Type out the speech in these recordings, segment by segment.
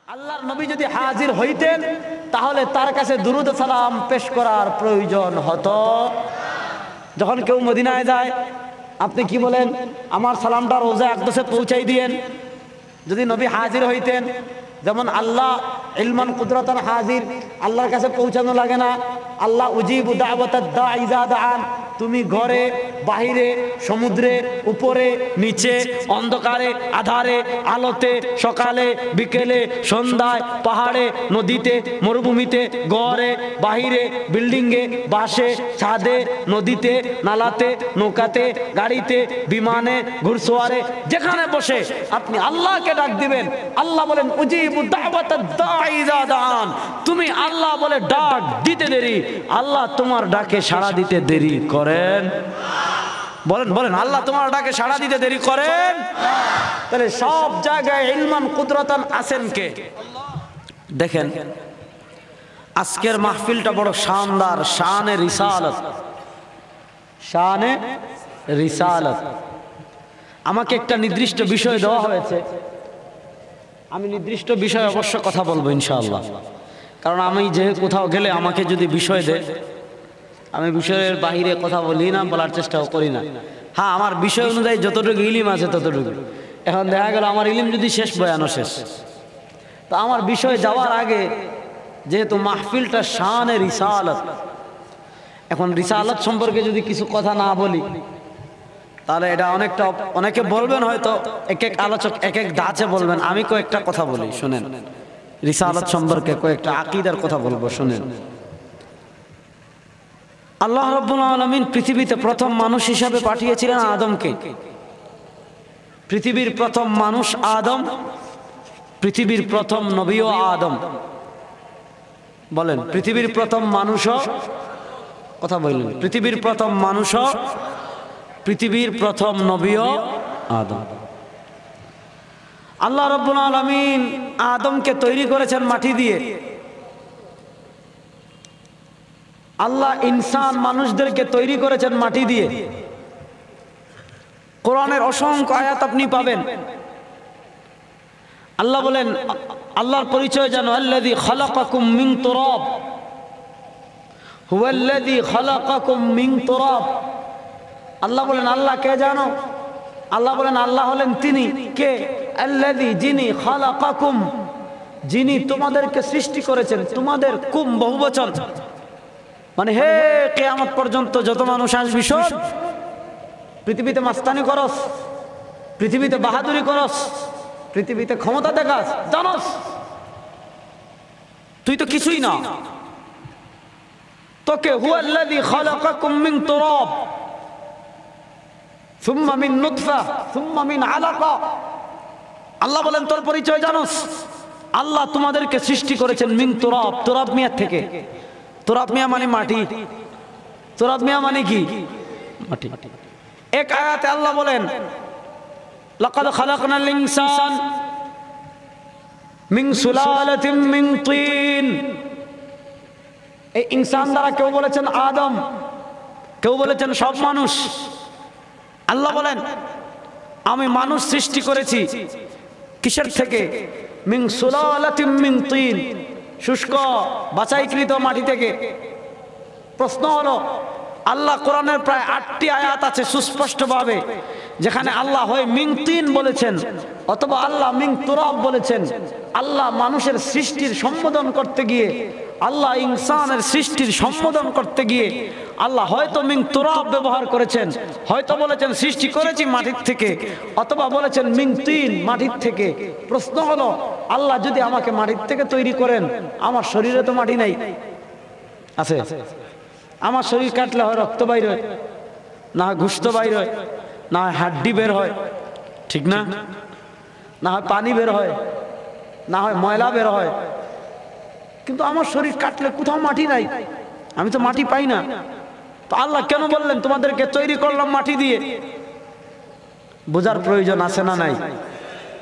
আল্লাহর নবী যদি হাজির হইতেন তাহলে তার কাছে দুরুদ সালাম পেশ করার প্রয়োজন হতো। যখন কেউ মদিনায় যায় আপনি কি বলেন, আমার সালামটা রোজা আকদাসে পৌঁছাই দিয়েন। যদি নবী হাজির হইতেন, যেমন আল্লাহ ইলমান কুদরতান হাজির, আল্লাহর কাছে পৌঁছানো লাগে না। আল্লাহ উজিবু দাওয়াতাদ দাঈ ইযা দাআন, তুমি ঘরে বাহিরে সমুদ্রে উপরে নিচে অন্ধকারে আধারে আলোতে সকালে বিকেলে সন্ধ্যায় পাহাড়ে নদীতে মরুভূমিতে ঘরে বাহিরে বিল্ডিংয়ে বাসে ছাদে নদীতে নালাতে নৌকাতে গাড়িতে বিমানে ঘুড়সওয়ারে যেখানে বসে আপনি আল্লাহকে ডাক দিবেন। আল্লাহ বলেন উজিবু দাওয়াতাদ দাঈ ইযা দাআন, তুমি আল্লাহ বলে ডাক দিতে দেরি, আল্লাহ তোমার ডাকে সাড়া দিতে দেরি করেন? বলেন বলেন, আল্লাহ তোমার ডাকে সাড়া দিতে দেরি করেন? তাহলে সব জায়গায় ইলমান কুদরতান আছেন কে? দেখেন আজকের মাহফিলটা বড় শানদার, শানে রিসালাত, শানে রিসালাত। আমাকে একটা নির্দিষ্ট বিষয় দেওয়া হয়েছে, আমি নির্দিষ্ট বিষয়ে অবশ্য কথা বলবো ইনশাআল্লাহ। কারণ আমি যে কোথাও গেলে আমাকে যদি বিষয় দেয়, আমি বিষয়ের বাহিরে কথা বলি না, বলার চেষ্টাও করি না। হ্যাঁ, আমার বিষয় অনুযায়ী যতটুকু ইলিম আছে ততটুকু। এখন দেখা গেল আমার ইলিম যদি শেষ, বয়ানও শেষ। তো আমার বিষয় যাওয়ার আগে, যেহেতু মাহফিলটা শানে রিসালাত, এখন রিসালাত সম্পর্কে যদি কিছু কথা না বলি তাহলে এটা অনেকটা, অনেকে বলবেন হয়তো, এক এক আলোচক এক এক ধাঁচে বলবেন। আমি কয়েকটা কথা বলি, শুনেন। রিসালাত সম্পর্কে কয়েকটা আকীদার কথা বলবো, শুনেন। আল্লাহ রাব্বুল আলামিন পৃথিবীতে প্রথম মানুষ হিসাবে পাঠিয়েছিলেন আদমকে। পৃথিবীর প্রথম মানুষ আদম, পৃথিবীর প্রথম নবীও আদম। বলেন, পৃথিবীর প্রথম মানুষও, কথা বললেন, পৃথিবীর প্রথম মানুষও, পৃথিবীর প্রথম নবীও আদম। আল্লাহ রাব্বুল আলামিন আদমকে তৈরি করেছেন মাটি দিয়ে। আল্লাহ ইনসান মানুষদেরকে তৈরি করেছেন মাটি দিয়ে। কোরআনের অসংখ্য আয়াত আপনি পাবেন। আল্লাহ বলেন, আল্লাহর পরিচয় জানো, আল্লাযী খালাকাকুম মিন তুরাব, হুয়াল্লাযী খালাকাকুম মিন তুরাব। আল্লাহ বলেন, আল্লাহ কে জানো? আল্লাহ বলেন, আল্লাহ হলেন তিনি কে? আল্লাযী, যিনি, খালাকাকুম, যিনি তোমাদেরকে সৃষ্টি করেছেন। তোমাদের কুম বহুবচন, মানে হে কিয়ামত পর্যন্ত যত মানুষ আসবি সব পৃথিবীতে মাস্তানি করস, পৃথিবীতে বাহাদুরি করস, পৃথিবীতে ক্ষমতা দেখাস, জানস তুই তো কিছুই না। তোকে হুয়াল্লাযী খালাকাকুম মিন তুরাব সুম্মা মিন নুতফা সুম্মা মিন আলাকা। আল্লাহ বলেন, তোর পরিচয় জানোস? আল্লাহ তোমাদেরকে সৃষ্টি করেছেন মিন তুরাব, তুরাব মিয়া থেকে। তুরাব মিয়া মানে মাটি, তুরাব মিয়া মানে কি? মাটি। এক আয়াতে আল্লাহ বলেন, লাকাদ খালাকনাল ইনসান মিন সুলালাতিন মিন তিন। এই ইনসান দ্বারা কেউ বলেছেন আদম, কেউ বলেছেন সব মানুষ। আল্লাহ বলেন, আমি মানুষ সৃষ্টি করেছি কিসের থেকে? মিন সুলালাতিন মিন তিন, শুষ্ক বাছাইকৃত মাটি থেকে। প্রশ্ন হলো, আল্লাহ কোরআনের প্রায় 8টি আয়াত আছে সুস্পষ্টভাবে যেখানে আল্লাহ হয় মিন তিন বলেছেন অথবা আল্লাহ মিন তুরাব বলেছেন। আল্লাহ মানুষের সৃষ্টির সম্বোধন করতে গিয়ে, আল্লাহ ইনসানের সৃষ্টির সম্বোধন করতে গিয়ে আল্লাহ হয়তো মিন তুরাব ব্যবহার করেছেন, হয়তো বলেছেন সৃষ্টি করেছি মাটির থেকে, অথবা বলেছেন মিন তিন, মাটির থেকে। প্রশ্ন হলো, আল্লাহ যদি আমাকে মাটির থেকে তৈরি করেন, আমার শরীরে তো মাটি নাই, আছে? আমার শরীর কাটলে হয় রক্ত বাইর হয়, না হয় গোশত বাইর হয়, না হয় হাড্ডি বের হয়, ঠিক না? না হয় পানি বের হয়, না হয় ময়লা বের হয়। কিন্তু আমার শরীর কাটলে কোথাও মাটি নাই, আমি তো মাটি পাই না। তো আল্লাহ কেন বললেন তোমাদেরকে তৈরি করলাম মাটি দিয়ে? বোঝার প্রয়োজন আছে না নাই?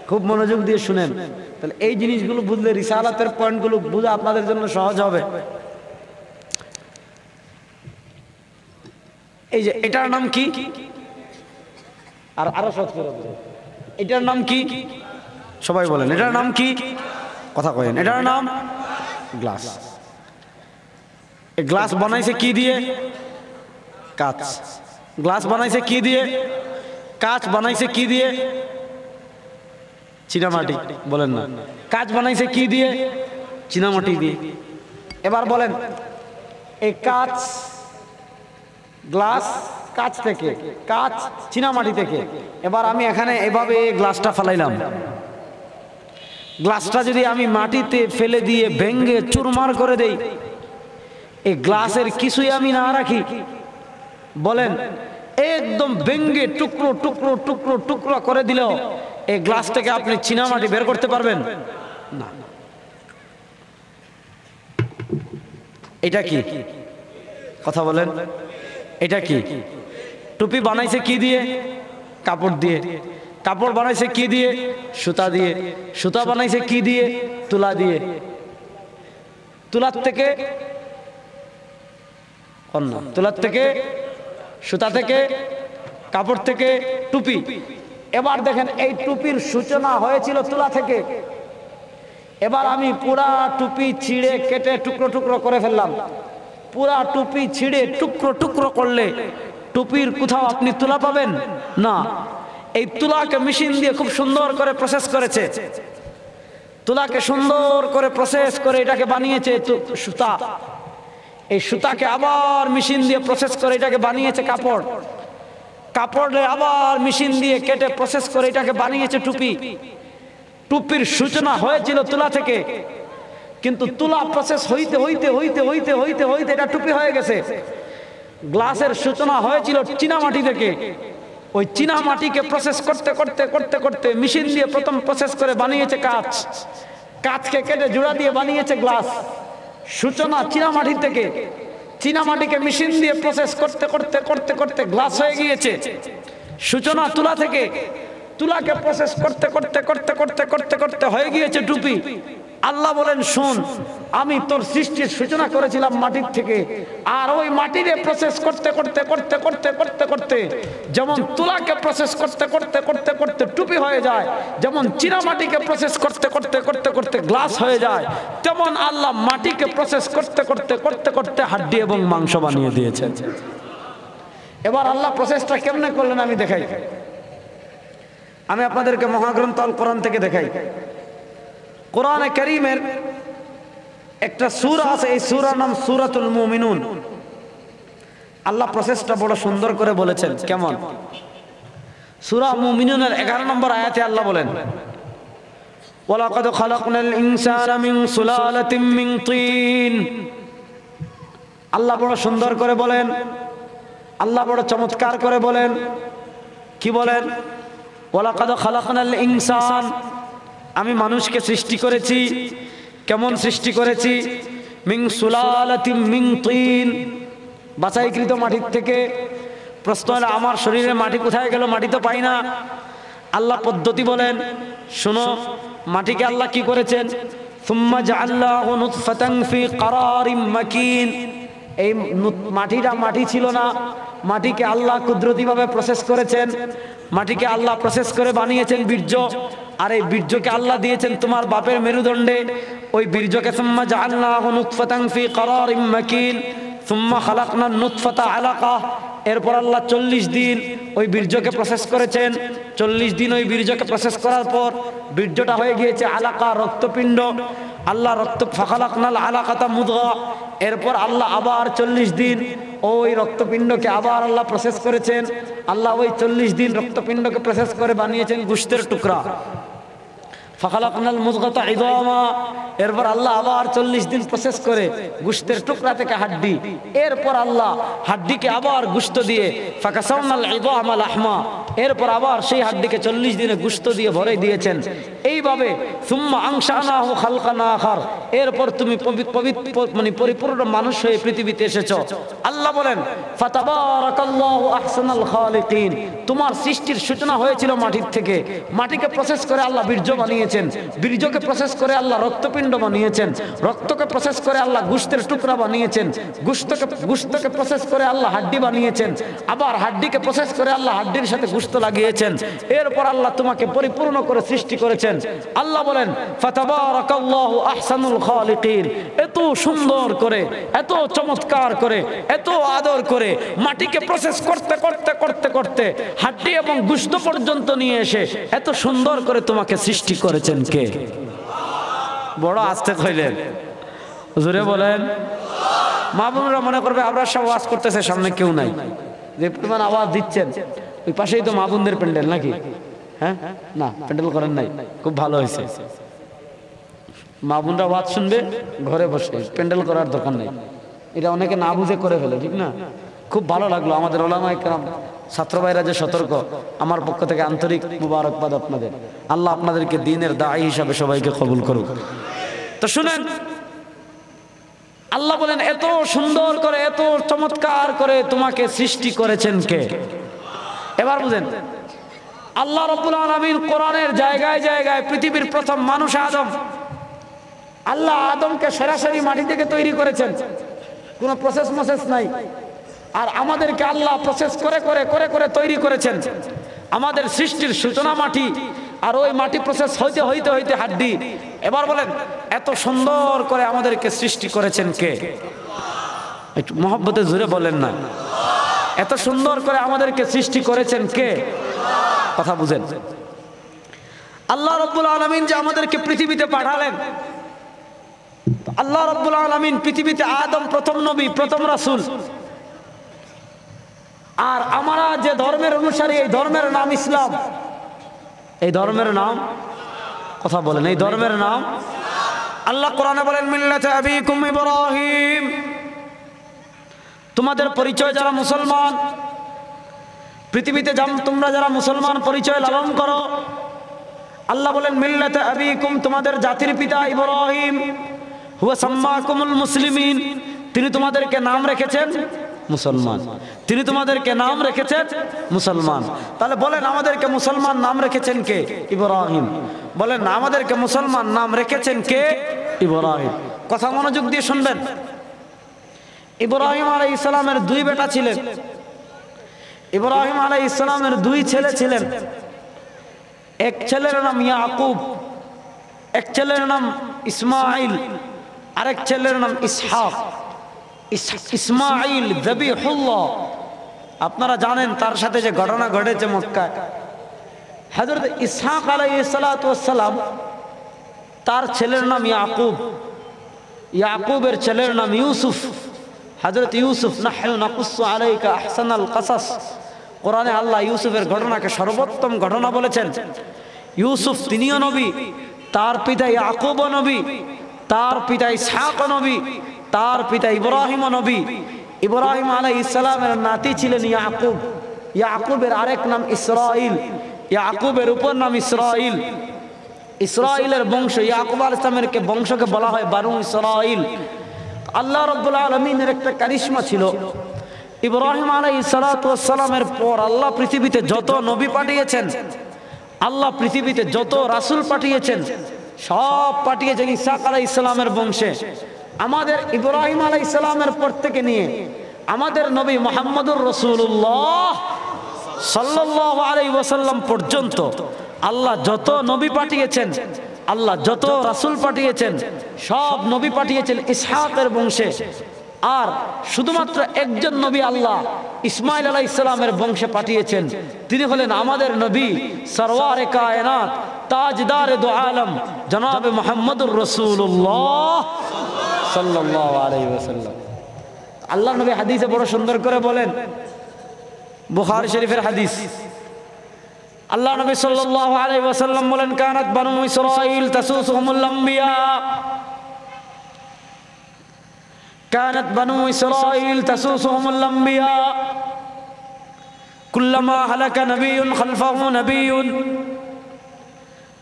খুব মনোযোগ দিয়ে শুনেন, তাহলে এই জিনিসগুলো বুঝলে রিসালাতের পয়েন্টগুলো বোঝা আপনাদের জন্য সহজ হবে। এই যে এটার নাম কি? আরো সহজ করে বলেন, এটার নাম কি? সবাই বলেন, এটার নাম কি? কথা কইেন, এটার নাম গ্লাস। এই গ্লাস বানাইছে কি দিয়ে? কাঁচ। গ্লাস বানাইছে কি দিয়ে? কাঁচ বানাইছে কি দিয়ে? চীনামাটি। বলেন না। কাঁচ বানাইছে কি দিয়ে? চীনামাটি দিয়ে। এবার বলেন, এই কাঁচ, গ্লাস কাঁচ থেকে, কাঁচ চীনামাটি থেকে। এবার আমি এখানে এভাবে গ্লাসটা ফেলাইলাম। গ্লাসটা যদি আমি মাটিতে ফেলে দিয়ে ভেঙ্গে চুরমার করে দেই, এই গ্লাসের কিছুই আমি না রাখি, বলেন একদম ভেঙ্গে টুকরো টুকরো টুকরো টুকরো করে দিলেও এই গ্লাস থেকে আপনি চীনামাটি বের করতে পারবেন না। এটা কি? কথা বলেন, এটা কি? টুপি বানাইছে কি দিয়ে? কাপড় দিয়ে। কাপড় বানাইছে কি দিয়ে? সুতা দিয়ে। সুতা বানাইছে কি দিয়ে? তুলা দিয়ে। তুলার থেকে কন্যা, তুলার থেকে, সুতা থেকে, কাপড় থেকে টুপি। এবার দেখেন, এই টুপির সূচনা হয়েছিল তুলা থেকে। এবার আমি পুরা টুপি ছিঁড়ে কেটে টুকরো টুকরো করে ফেললাম। পুরা টুপি ছিঁড়ে টুকরো টুকরো করলে টুপির কোথাও আপনি তুলা পাবেন না। এই তুলাকে মেশিন দিয়ে খুব সুন্দর করে প্রসেস করেছে। তুলাকে সুন্দর করে প্রসেস করে এটাকে বানিয়েছে সুতা। এই সুতাকে আবার মেশিন দিয়ে প্রসেস করে এটাকে বানিয়েছে কাপড়। কাপড়ে আবার মেশিন দিয়ে কেটে প্রসেস করে এটাকে বানিয়েছে টুপি। টুপির সূচনা হয়েছিল তুলা থেকে, কিন্তু তুলা প্রসেস হইতে হইতে হইতে হইতে হইতে হইতে এটা টুপি হয়ে গেছে। গ্লাসের সূচনা হয়েছিল চীনামাটি থেকে। ওই চীনামাটিকে প্রসেস করতে করতে করতে করতে মেশিন দিয়ে প্রথম প্রসেস করে বানিয়েছে কাঁচ। কাঁচকে কেটে জোড়া দিয়ে বানিয়েছে গ্লাস। সূচনা চীনামাটি থেকে। চীনামাটিকে মেশিন দিয়ে প্রসেস করতে করতে করতে করতে গ্লাস হয়ে গিয়েছে। সূচনা তুলা থেকে। তুলাকে প্রসেস করতে করতে করতে করতে করতে করতে হয়ে গিয়েছে টুপি। আল্লাহ বলেন, শোন, আমি তোর সৃষ্টির সূচনা করেছিলাম মাটির থেকে, আর ওই মাটিরে প্রসেস করতে করতে করতে করতে করতে করতে যেমন তুলাকে প্রসেস করতে করতে করতে করতে টুপি হয়ে যায়, যেমন চীনামাটিকে প্রসেস করতে করতে করতে করতে গ্লাস হয়ে যায়, তেমন আল্লাহ মাটিকে প্রসেস করতে করতে করতে করতে হাড্ডি এবং মাংস বানিয়ে দিয়েছেন। এবার আল্লাহ প্রসেসটা কেমনে করলেন আমি দেখাই। আমি আপনাদেরকে মহাগ্রন্থ আল কোরআন থেকে দেখাই। কোরআনে কারীমের একটা সূরা আছে, এই সূরার নাম সূরাতুল মুমিনুন। আল্লাহ প্রসেসটা বড় সুন্দর করে বলেছেন। কেমন? সূরা মুমিনুনের 11 নম্বর আয়াতে আল্লাহ বলেন, ওয়ালাকাদ খালাকনাল ইনসানা মিন সুলালাতিন মিন তিন। আল্লাহ বড় সুন্দর করে বলেন, আল্লাহ বড় চমৎকার করে বলেন। কি বলেন? ওয়ালাকাদ খালাকনাল ইনসান, আমি মানুষকে সৃষ্টি করেছি। কেমন সৃষ্টি করেছি? মিন সুলালাতিন মিন তিন, বাছাইকৃত মাটির থেকে। প্রশ্ন হলো, আমার শরীরে মাটি কোথায় গেল? মাটি তো পাই না। আল্লাহ পদ্ধতি বলেন, শোনো, মাটিকে আল্লাহ কি করেছেন? সুম্মা জাআলনাহু নুতফাতান ফি ক্বারারিম মাকিন। এই মাটিটা মাটি ছিল না, মাটিকে আল্লাহ কুদরতিভাবে প্রসেস করেছেন। মাটিকে আল্লাহ প্রসেস করে বানিয়েছেন বীর্য, আর এই বীর্যকে আল্লাহ দিয়েছেন তোমার বাপের মেরুদণ্ডে। ওই বীর্যকে সুম্মা জাআলনাহু নুতফাতান ফি ক্বারারিম মাকিন সুম্মা খালাকনান নুতফাতা আলাকা। এরপর আল্লাহ 40 দিন ওই বীর্যকে প্রসেস করেছেন। 40 দিন ওই বীর্যকে প্রসেস করার পর বীর্যটা হয়ে গিয়েছে আলাকা, রক্তপিণ্ড। আল্লাহ ফাখালাকনাল আলাকাতা মুদগা। এরপর আল্লাহ আবার 40 দিন ওই রক্তপিণ্ডকে আবার আল্লাহ প্রসেস করেছেন। আল্লাহ ওই 40 দিন রক্তপিণ্ডকে প্রসেস করে বানিয়েছেন গোশতের টুকরা। ফাখালাকনাল মুদগাতা ইযামা। এরপর আল্লাহ আবার 40 দিন প্রসেস করে গোশতের টুকরা থেকে হাড্ডি। এরপর আল্লাহ হাড্ডিকে আবার গোশত দিয়ে ফাকাসাউনাল ইযামা লাহমা। এরপর আবার সেই হাড্ডিকে 40 দিনে গোশত দিয়ে ভরে দিয়েছেন। এইভাবে সুম্মা আনশানাহু খালকান আখার। এরপর তুমি মানে পরিপূর্ণ মানুষ হয়ে পৃথিবীতে এসেছো। আল্লাহ বলেন, ফাতাবারাকাল্লাহু আহসানুল খালিকিন। তোমার সৃষ্টির সূচনা হয়েছিল মাটির থেকে। মাটিকে প্রসেস করে আল্লাহ বীর্য বানিয়েছেন। বীর্যকে প্রসেস করে আল্লাহ রক্তপিণ্ড বানিয়েছেন। রক্তকে প্রসেস করে আল্লাহ গোশতের টুকরা বানিয়েছেন। গোশতকে প্রসেস করে আল্লাহ হাড্ডি বানিয়েছেন। আবার হাড্ডিকে প্রসেস করে আল্লাহ হাড্ডির সাথে গোশত গোশত লাগিয়েছেন, এরপর আল্লাহ তোমাকে পরিপূর্ণ করে সৃষ্টি করেছেন। আল্লাহ বলেন ফাতাবারাকাল্লাহু আহসানুল খালিকিন, এত সুন্দর করে, এত চমৎকার করে, এত আদর করে মাটিকে প্রসেস করতে করতে করতে করতে হাড্ডি এবং গোশত পর্যন্ত নিয়ে এসে এত সুন্দর করে তোমাকে সৃষ্টি করেছেন কে? বড় আস্তে কইলেন, জোরে বলেন। মা বোনরা মনে করবে আমরা সব ওয়াজ করতেছে, সামনে কেউ নাই, যে পরিমাণ আওয়াজ দিচ্ছেন ওই পাশেই তো মা বোনদের প্যান্ডেল নাকি? হ্যাঁ, না প্যান্ডেল করেন নাই, খুব ভালো হয়েছে। মা বোনরা ওয়াজ শুনবে ঘরে বসে, প্যান্ডেল করার দরকার নেই। এটা অনেকে না বুঝে করে ফেলে, ঠিক না? খুব ভালো লাগলো আমাদের ওলামায়ে কেরাম ছাত্র ভাইরা যে সতর্ক, আমার পক্ষ থেকে আন্তরিক মুবারকবাদ আপনাদের। আল্লাহ আপনাদেরকে দ্বীনের দায়ী হিসাবে সবাইকে কবুল করুক। তো শুনেন, আল্লাহ বলেন এত সুন্দর করে, এত চমৎকার করে তোমাকে সৃষ্টি করেছেন কে? এবার বুঝেন, আল্লাহ রাব্বুল আলামিন কোরআনের জায়গায় জায়গায় পৃথিবীর প্রথম মানুষ আদম, আল্লাহ আদমকে সরাসরি মাটি থেকে তৈরি করেছেন, কোনো প্রসেস মসেস নাই। আর আমাদেরকে আল্লাহ প্রসেস করে করে করে করে তৈরি করেছেন। আমাদের সৃষ্টির সূচনা মাটি, আর ওই মাটি প্রসেস হইতে হইতে হইতে হাড্ডি। এবার বলেন এত সুন্দর করে আমাদেরকে সৃষ্টি করেছেন কে? একটু মহব্বতে জুড়ে বলেন না, এত সুন্দর করে আমাদেরকে সৃষ্টি করেছেন কে? কথা বুঝেন। আল্লাহ রাব্বুল আলামিন যে আমাদেরকে পৃথিবীতে পাঠালেন, আল্লাহ রাব্বুল আলামিন পৃথিবীতে আদম প্রথম নবী, প্রথম রাসূল। আর আমরা যে ধর্মের অনুসারী, এই ধর্মের নাম ইসলাম। এই ধর্মের নাম, কথা বলেন, এই ধর্মের নাম আল্লাহ কোরআনে বলেন মিল্লাতে আবিকুম ইব্রাহিম। তোমাদের পরিচয় যারা মুসলমান, পৃথিবীতে তোমরা যারা মুসলমান পরিচয় লালন করো, আল্লাহ বলেন মিল্লাতে আবিকুম, তোমাদের জাতির পিতা ইব্রাহিম, হুয়া সাম্মাকুমুল মুসলিমিন, তিনি তোমাদেরকে নাম রেখেছেন মুসলমান। তিনি তোমাদেরকে নাম রেখেছেন মুসলমান। তাহলে বলেন আমাদেরকে মুসলমান নাম রেখেছেন কে? ইব্রাহিম। বলেন আমাদেরকে মুসলমান নাম রেখেছেন কে? ইব্রাহিম। কথা মনোযোগ দিয়ে শুনবেন। ইব্রাহিম আলাইহিস সালামের দুই বেটা ছিলেন। ইব্রাহিম আলাইহিস সালামের দুই ছেলে ছিলেন। এক ছেলের নাম ইয়াকুব, এক ছেলের নাম ইসমাইল, আরেক ছেলের নাম ইসহাক। ইসমাইল যাবিহুল্লাহ, আপনারা জানেন তার সাথে যে ঘটনা ঘটেছে মক্কায়। হযরত ইসহাক আলাইহিস সালাতু ওয়াস সালাম, তার ছেলের নাম ইয়াকুব, ইয়াকুবের ছেলের নাম ইউসুফ। হযরত ইউসুফ, নাহনু নাকুসু আলাইকা আহসানাল কাসাস, কোরআনে আল্লাহ ইউসুফের ঘটনাকে সর্বোত্তম ঘটনা বলেছেন। ইউসুফ তিনিও নবী, তার পিতা ইয়াকুবও নবী, তার পিতা ইসহাক নবী, তার পিতা ইব্রাহিম নবী। ইব্রাহিম আলাইহিস সালামের নাতি ছিলেন ইয়াকুব। ইয়াকুবের আরেক নাম ইসরাইল, ইয়াকুবের উপর নাম ইসরাইল। ইসরাইলের বংশ, ইয়াকুব আলাইহিস সালামের বংশকে বলা হয় বানু ইসরাইল। আল্লাহ রাব্বুল আলামিনের একটা কারিশমা ছিল। ইব্রাহিম আলাইহিস সালাতু ওয়াস সালামের পর আল্লাহ পৃথিবীতে যত নবী পাঠিয়েছেন, আল্লাহ পৃথিবীতে যত রাসূল পাঠিয়েছেন, সব পাঠিয়েছেন ইসহাক আলাইহিস সালামের বংশে। আমাদের ইব্রাহিম আলাইহিস সালামের পর থেকে নিয়ে আমাদের নবী মুহাম্মদুর রাসূলুল্লাহ সাল্লাল্লাহু আলাইহি ওয়াসাল্লাম পর্যন্ত আল্লাহ যত নবী পাঠিয়েছেন, আল্লাহ যত রাসূল পাঠিয়েছেন, সব নবী পাঠিয়েছেন ইসহাকের বংশে। আর শুধুমাত্র একজন নবী আল্লাহ ইসমাইল আলাইহিস সালামের বংশে পাঠিয়েছেন। তিনি হলেন আমাদের নবী, সরওয়ারে কায়নাত, তাজদারে দু আলম, জনাবে মুহাম্মদুর রাসূলুল্লাহ সাল্লাল্লাহু আলাইহি ওয়াসাল্লাম। আল্লাহ নবী হাদিসে বড় সুন্দর করে বলেন, বুখারী শরীফের হাদিস, আল্লাহ নবী সাল্লাল্লাহু আলাইহি ওয়াসাল্লাম বলেন কানাত বানু ইসরাঈল তাসুসুহুমুল আম্বিয়া, কানাত বানু ইসরাঈল তাসুসুহুমুল আম্বিয়া, কুল্লামা হালাকা নবিয়্যুন খালফাহু নবিয়্যুন।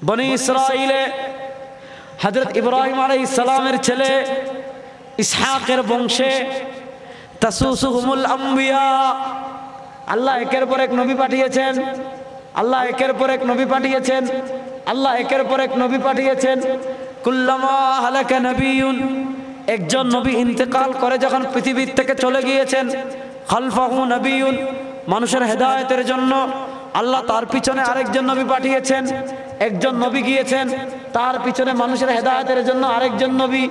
বনি ইসরাঈলে হযরত ইব্রাহিম আলাইহিস সালামের ছেলে ইসহাকের বংশে তাসুসুহুমুল আম্বিয়া, আল্লাহ একের পর এক নবী পাঠিয়েছেন, আল্লাহ একের পর এক নবী পাঠিয়েছেন, আল্লাহ একের পর এক নবী পাঠিয়েছেন। কুল্লামা হালাকা নবিয়্যুন, একজন নবী ইন্তেকাল করে যখন পৃথিবীর থেকে চলে গিয়েছেন, খালফাহু নবিয়্যুন, মানুষের হেদায়েতের জন্য আল্লাহ তার পিছনে আরেকজন নবী পাঠিয়েছেন। একজন নবী গিয়েছেন, তার পিছনে মানুষের হেদায়েতের জন্য আরেকজন নবী,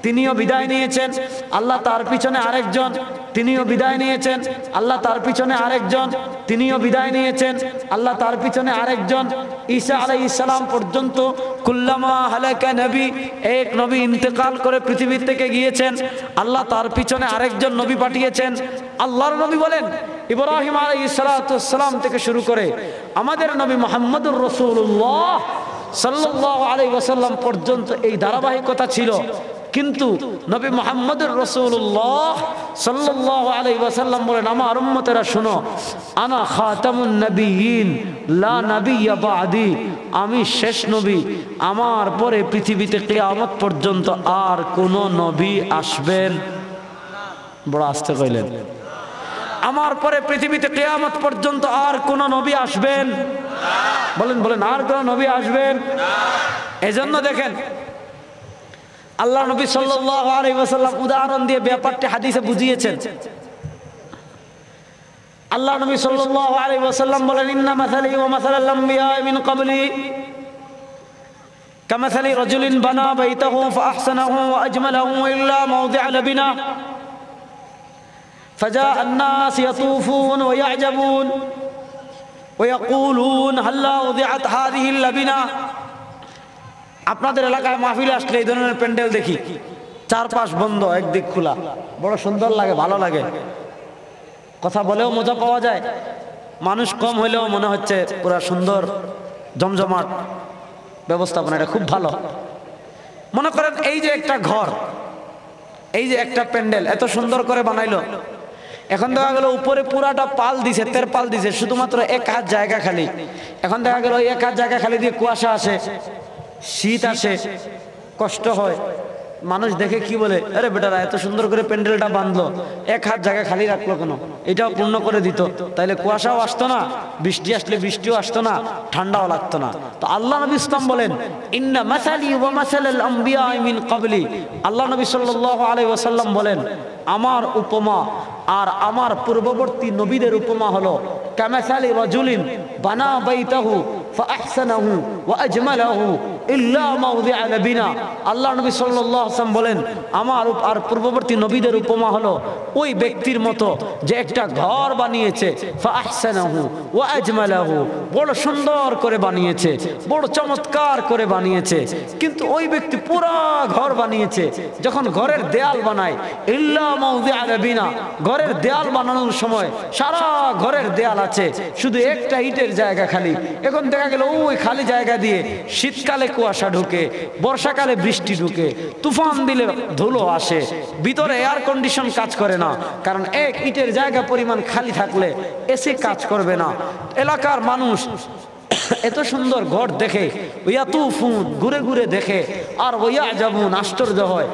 তিনিও বিদায় নিয়েছেন। আল্লাহ তার পিছনে আরেকজন, তিনিও বিদায় নিয়েছেন। আল্লাহ তার পিছনে আরেকজন, তিনিও বিদায় নিয়েছেন। আল্লাহ তার পিছনে আরেকজন, ঈসা আলাইহিস সালাম পর্যন্ত কুল্লামা হালাকা নবী, এক নবী ইন্তেকাল করে পৃথিবী থেকে গিয়েছেন। আল্লাহ তার পিছনে আরেকজন নবী পাঠিয়েছেন। আল্লাহর নবী বলেন ইব্রাহিম আলাইহিস সালাম থেকে শুরু করে আমাদের নবী মুহাম্মদুর রাসূলুল্লাহ সাল্লাল্লাহু আলাইহি ওয়াসাল্লাম পর্যন্ত এই ধারাবাহিকতা ছিল। কিন্তু নবী মুহাম্মদুর রাসূলুল্লাহ সাল্লাল্লাহু আলাইহি ওয়াসাল্লাম বলেন আমার উম্মতেরা শুনো, আনা খাতামুন নবিয়্যিন লা নাবিয়্যা বা'দি, আমি শেষ নবী, আমার পরে পৃথিবীতে কিয়ামত পর্যন্ত আর কোন নবী আসবেন। বড় আস্তে কইলেন, আমার পরে পৃথিবীতে কিয়ামত পর্যন্ত আর কোন নবী আসবেন? বলেন বলেন, আর কোন নবী আসবেন? এজন্য দেখেন আল্লাহ নবী সাল্লাল্লাহু আলাইহি ওয়াসাল্লাম উদাহরণ দিয়ে ব্যাপারটি হাদিসে বুঝিয়েছেন। আল্লাহ নবী সাল্লাল্লাহু আলাইহি ওয়াসাল্লাম বলেন ইন্না মাসালি ওয়া মাসালাল আমবিয়া মিন ক্বাবলি কামাসালি রাজুলিন বানা বাইতাহু ফাআহসানাহু ওয়া আজমালাহু ইল্লা মাওদি'a লাবিনা فجاء الناس يطوفون ويعجبون ويقولون هلا وضعت هذه اللبنة। আপনাদের এলাকায় মাহফিল আসলে এই ধরনের প্যান্ডেল দেখি, চারপাশ বন্ধ, একদিক খোলা, বড় সুন্দর লাগে, ভালো লাগে। কথা বলেও মজা পাওয়া যায়, মানুষ কম হইলেও মনে হচ্ছে পুরা সুন্দর জমজমাট ব্যবস্থাপনা, এটা খুব ভালো। মনে করেন এই যে একটা ঘর, এই যে একটা প্যান্ডেল এত সুন্দর করে বানাইলো, এখন দেখা গেল উপরে পুরাটা পাল দিছে, তেরপাল দিছে, শুধুমাত্র এক হাত জায়গা খালি। এখন দেখা গেল এক হাত জায়গা খালি দিয়ে কুয়াশা আসে, শীত আসে, কষ্ট হয়। মানুষ দেখে কি বলে, আরে বেটারা এত সুন্দর করে প্যান্ডেলটা বাঁধলো, এক হাত জায়গা খালি রাখলো কেন? এটাও পূর্ণ করে দিত, তাইলে কুয়াশাও আসতো না, বৃষ্টি আসলে বৃষ্টিও আসতো না, ঠান্ডাও লাগতো না। তো আল্লাহ নবী ইসলাম বলেন ইন্না মাসালি ওয়া মাসালাল আমবিয়া মিন ক্বাবলি, আল্লাহ নবী সাল্লাল্লাহু আলাইহি ওয়াসাল্লাম বলেন আমার উপমা আর আমার পূর্ববর্তী নবীদের উপমা হলো কামাসালি রাজুলিন বানা বাইতাহু ফাআহসানাহু ওয়া আজমালাহু ইল্লা মাওদি'a লাবিনা। আল্লাহ নবী সাল্লাল্লাহু আলাইহি ওয়াসাল্লাম বলেন আমার আর পূর্ববর্তী নবীদের উপমা হলো ওই ব্যক্তির মতো যে একটা ঘর বানিয়েছে, ফাআহসানাহু ওয়া আজমালাহু, বড় সুন্দর করে বানিয়েছে, বড় চমৎকার করে বানিয়েছে। কিন্তু ওই ব্যক্তি পুরো ঘর বানিয়েছে, যখন ঘরের দেয়াল বানায় ইল্লা মাওদি'a লাবিনা, ঘরের দেয়াল বানানোর সময় সারা ঘরের দেয়াল আছে, শুধু একটা ইটের জায়গা খালি। এখন দেখা গেল ওই খালি জায়গা দিয়ে শীতকালে কুয়াশা ঢুকে, বর্ষাকালে বৃষ্টি ঢুকে, তুফান দিলে ধুলো আসে, ভিতরে এয়ার কন্ডিশন কাজ করে না, কারণ এক ইটের জায়গা পরিমাণ খালি থাকলে এসি কাজ করবে না। এলাকার মানুষ এত সুন্দর ঘর দেখে ইয়াতুফুন, ঘুরে ঘুরে দেখে, আর ওয়ায়াজাবুন, আশ্চর্য হয়,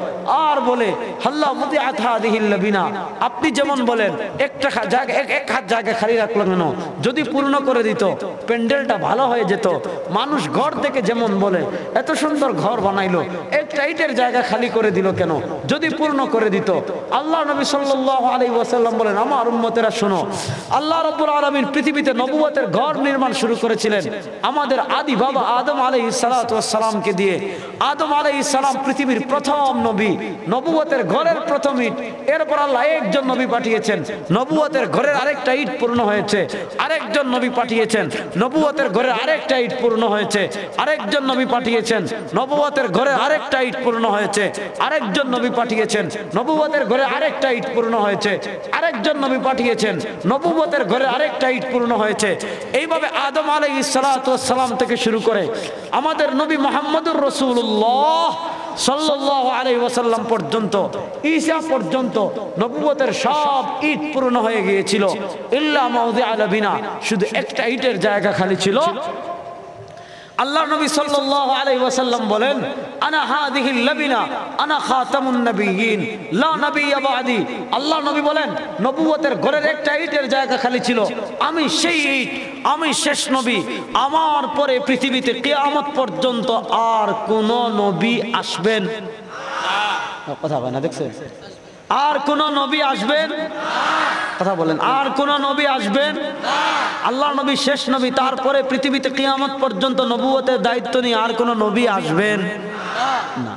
আর বলে হাল্লা মুদিআত হাযিহিল লাবিনা। আপনি যেমন বলেন একটা জায়গা এক হাত জায়গা খালি রাখলো কেন? যদি পূর্ণ করে দিত প্যান্ডেলটা ভালো হয়ে যেত। মানুষ ঘর থেকে যেমন বলে এত সুন্দর ঘর বানাইলো, একটা ইটের জায়গা খালি করে দিল কেন? যদি পূর্ণ করে দিত। আল্লাহ নবী সাল্লাল্লাহু আলাইহি ওয়াসাল্লাম বলেন আমার উম্মতেরা শোনো, আল্লাহ রাব্বুল আলামিন পৃথিবীতে নবুয়তের ঘর নির্মাণ শুরু করেছিলেন আমাদের আদি বাবা আদম আলাইহিস সালাতু ওয়াস সালামকে দিয়ে। আদম আলাইহিস সালাম পৃথিবীর প্রথম নবী, নবুয়তের ঘরের প্রথম ইট। এরপর আল্লাহ একজন নবী পাঠিয়েছেন, নবুয়তের ঘরের আরেকটা ইট পূর্ণ হয়েছে। আরেকজন নবী পাঠিয়েছেন, নবুয়তের ঘরের আরেকটা ইট পূর্ণ হয়েছে। আরেকজন নবী পাঠিয়েছেন, নবুয়তের ঘরের আরেকটা ইট পূর্ণ হয়েছে। আরেকজন নবী পাঠিয়েছেন, নবুয়তের ঘরে আরেকটা ইট পূর্ণ হয়েছে। আরেকজন নবী পাঠিয়েছেন, নবুয়তের ঘরে আরেকটা ইট পূর্ণ হয়েছে। এইভাবে আদম আলাইহিস সালাতু ওয়াস সালাম থেকে শুরু করে আমাদের নবী মুহাম্মদুর রাসূলুল্লাহ সাল্লাল্লাহু আলাইহি ওয়াসাল্লাম পর্যন্ত, ঈসা পর্যন্ত নবুয়তের সব ইট পূর্ণ হয়ে গিয়েছিল ইল্লা মাওদি'a লাবিনা, শুধু একটা ইটের জায়গা খালি ছিল। আল্লাহ নবী সাল্লাল্লাহু আলাইহি ওয়াসাল্লাম বলেন আনা হাযিহিল লাবিনা আনা খাতামুন নবিয়্যিন লা নাবিয়্যা বা'দি। আল্লাহ নবী বলেন নবুয়তের ঘরের একটা ইটের জায়গা খালি ছিল, আমি সেই ইট, আমি শেষ নবী, আমার পরে পৃথিবীতে কিয়ামত পর্যন্ত আর কোন নবী আসবেন না। কথা হয় না, দেখছেন? আর কোন নবী আসবেন না। কথা বলেন, আর কোন নবী আসবেন? আল্লাহ নবী শেষ নবী, তারপরে পৃথিবীতে কিয়ামত পর্যন্ত নবুয়তের দায়িত্ব নিয়ে আর কোন নবী আসবেন না।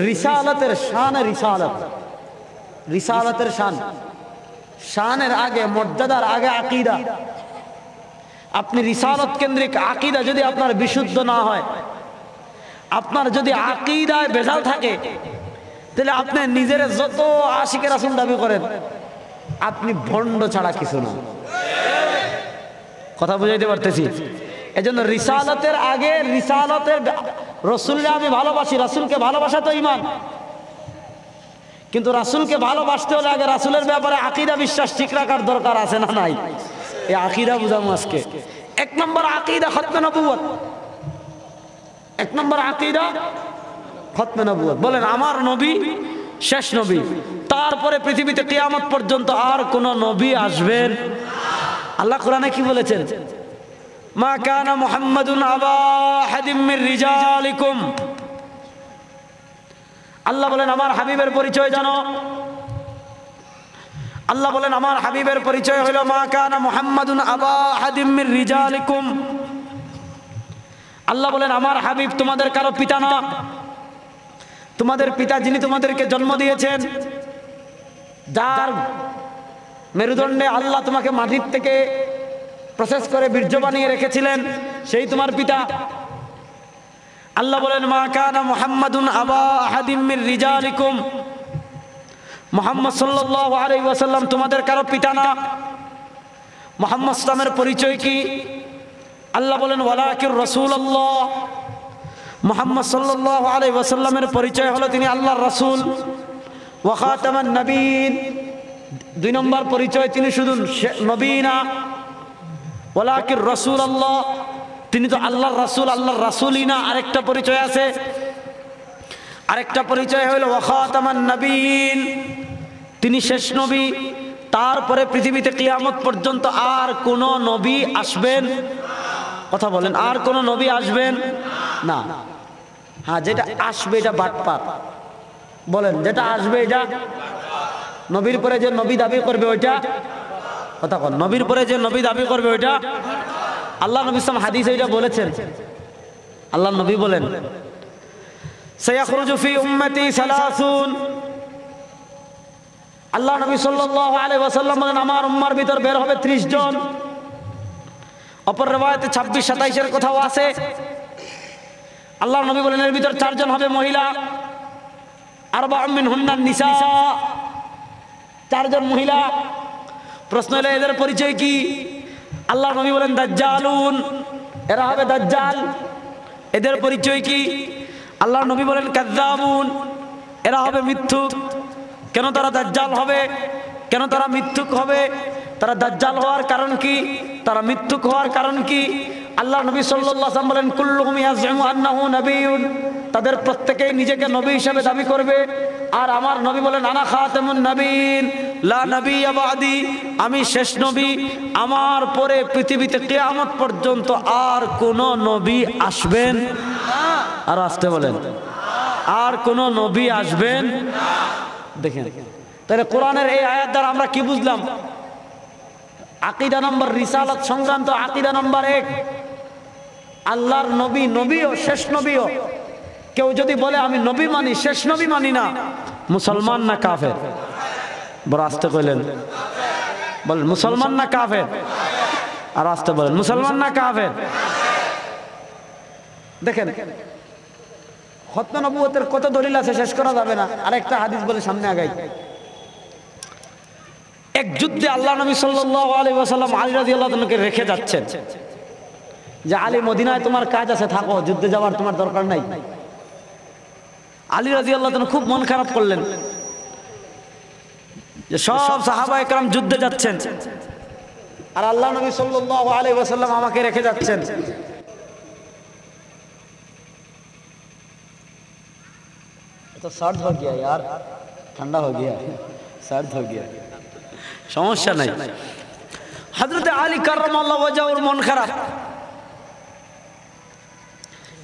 রিসালাতের শান, রিসালাতের শান, শানের আগে, মর্যাদার আগে আকীদা। আপনি রিসালাত কেন্দ্রিক আকীদা যদি আপনার বিশুদ্ধ না হয়, আপনার যদি আকীদায় ভেজাল থাকে, তাহলে আপনি নিজের যত আশিকে রাসূল দাবি করেন, আপনি ভণ্ড ছাড়া কিছু না। কথা বুঝাইতে পারতেছি? এজন্য রিসালাতের আগে, রিসালাতের রাসূলকে আমি ভালোবাসি, রাসূলকে ভালোবাসা তো ঈমান, কিন্তু রাসূলকে ভালোবাসতে হলে আগে রাসূলের ব্যাপারে আকীদা বিশ্বাস ঠিক রাখার দরকার আছে না নাই? এই আকীদা বুঝাবো আজকে। এক নম্বর আকীদা খতমে নবুয়ত, এক নম্বর আকীদা খতমে নবুয়ত। বলেন আমার নবী শেষ নবী, তারপরে পৃথিবীতে কিয়ামত পর্যন্ত আর কোন নবী আসবেন। আল্লাহ কোরআনে কি বলেছেন? মা কানা মুহাম্মাদুন আবা আহাদিম মির রিজালিকুম। আল্লাহ বলেন আমার হাবিবের পরিচয় জানো। আল্লাহ বলেন আমার হাবিবের পরিচয় হলো মা কানা মুহাম্মাদুন আবা আহাদিম মির রিজালিকুম। আল্লাহ বলেন আমার হাবিব তোমাদের কারো পিতা না, তোমাদের পিতা যিনি তোমাদেরকে জন্ম দিয়েছেন, যার মেরুদণ্ডে আল্লাহ তোমাকে মাটির থেকে প্রসেস করে বীর্য বানিয়ে রেখেছিলেন, সেই তোমার পিতা। আল্লাহ বলেন মা কানা মুহাম্মাদুন আবা আহাদিম মির রিজালিকুম। মুহাম্মদ সাল্লাল্লাহু আলাইহি ওয়াসাল্লাম তোমাদের কারো পিতা না। মুহাম্মদ সাল্লামের পরিচয় কি? আল্লাহ বলেন ওয়ালাকির রাসূলুল্লাহ। মুহাম্মদ সাল্লাল্লাহু আলাইহি ওয়াসাল্লামের পরিচয় হলো তিনি আল্লাহর রাসূল। ওয়া খাতামান নবীন, দুই নম্বর পরিচয় তিনি শুধু নবী না, ওয়ালাকির রাসূলুল্লাহ, তিনি তো আল্লাহর রাসূল, আল্লাহর রাসূলই না, আরেকটা পরিচয় আছে। আরেকটা পরিচয় হলো ওয়া খাতামান নবীন, তিনি শেষ নবী, তারপরে পৃথিবীতে কিয়ামত পর্যন্ত আর কোন নবী আসবেন? কথা বলেন, আর কোন নবী আসবেন না। হ্যাঁ, যেটা আসবে এটা বাটপার। বলেন যেটা আসবে এটা, নবীর পরে যে নবী দাবি করবে ওইটা, কথা বল, নবীর পরে যে নবী দাবি করবে ওইটা। আল্লাহ নবী সাল্লাল্লাহু আলাইহি ওয়াসাল্লাম হাদিসে এটা বলেছেন। আল্লাহ নবী বলেন সায়াখরুজু ফি উম্মতি সালাসুন। আল্লাহ নবী সাল্লাল্লাহু আলাইহি ওয়াসাল্লাম বলেন আমার উম্মার ভিতর বের হবে 30 জন। অপর riwayate 26-27 এর কথাও আছে। আল্লাহ নবী বলেন এর ভিতর 4 জন হবে মহিলা, আরবাউম মিনহুন্নান নিসা, 4 জন মহিলা। প্রশ্ন হলো এদের পরিচয় কি? আল্লাহ নবী বলেন দাজ্জালুন, এরা হবে দাজ্জাল। এদের পরিচয় কি? আল্লাহ নবী বলেন কাযযাবুন, এরা হবে মিথ্যুক। কেন তারা দাজ্জাল হবে? কেন তারা মিথ্যুক হবে? তারা দাজ্জাল হওয়ার কারণ কি? তারা মিথ্যুক হওয়ার কারণ কি? আল্লাহ নবী সাল্লাল্লাহু আলাইহি ওয়াসাল্লাম বলেন কুল্লুহুম ইয়াজউমু আন্নাহু নাবিয়্যুন, তাদের প্রত্যেকেই নিজেকে নবী হিসেবে দাবি করবে। আর আমার নবী বলেন আনা খাতামুন নবীন লা নাবিয়্যা বাদি, আমি শেষ নবী, আমার পরে পৃথিবীতে কিয়ামত পর্যন্ত আর কোন নবী আসবেন না। আর আসতে বলেন আর কোন নবী আসবেন না। দেখেন তাহলে কোরআনের এই আয়াত দ্বারা আমরা কি বুঝলাম? আকীদা নম্বর, রিসালাত সংক্রান্ত আকীদা নম্বর 1, আল্লাহর নবী, নবীও শেষ নবীও। কেউ যদি বলে আমি নবী মানি, শেষ নবী মানি না, মুসলমান না কাফের? বড় আস্তে কইলেন, বলেন মুসলমান না কাফের? আর আস্তে বলেন মুসলমান না কাফের? দেখেন খতমে নবুয়তের কত দলিল আছে, শেষ করা যাবে না। আরেকটা হাদিস বলে সামনে আগাই। এক যুদ্ধে আল্লাহ নবী সাল্লাল্লাহু আলাইহি ওয়াসাল্লাম আলী রাদিয়াল্লাহু আনহুকে রেখে যাচ্ছেন যে আলী মদিনায় তোমার কাজ আছে, থাকো, যুদ্ধে যাওয়ার তোমার দরকার নাই। আলী রাদিয়াল্লাহু আনহু খুব মন খারাপ করলেন যে সব সাহাবায়ে কেরাম যুদ্ধে যাচ্ছেন আর আল্লাহ নবী সাল্লাল্লাহু আলাইহি ওয়াসাল্লাম আমাকে রেখে যাচ্ছেন। तो सर्द हो गया यार, ठंडा हो गया, सर्द हो गया, समस्या नहीं। हजरत आली कर्रमाल्लाहु वजहुर मन खाराप।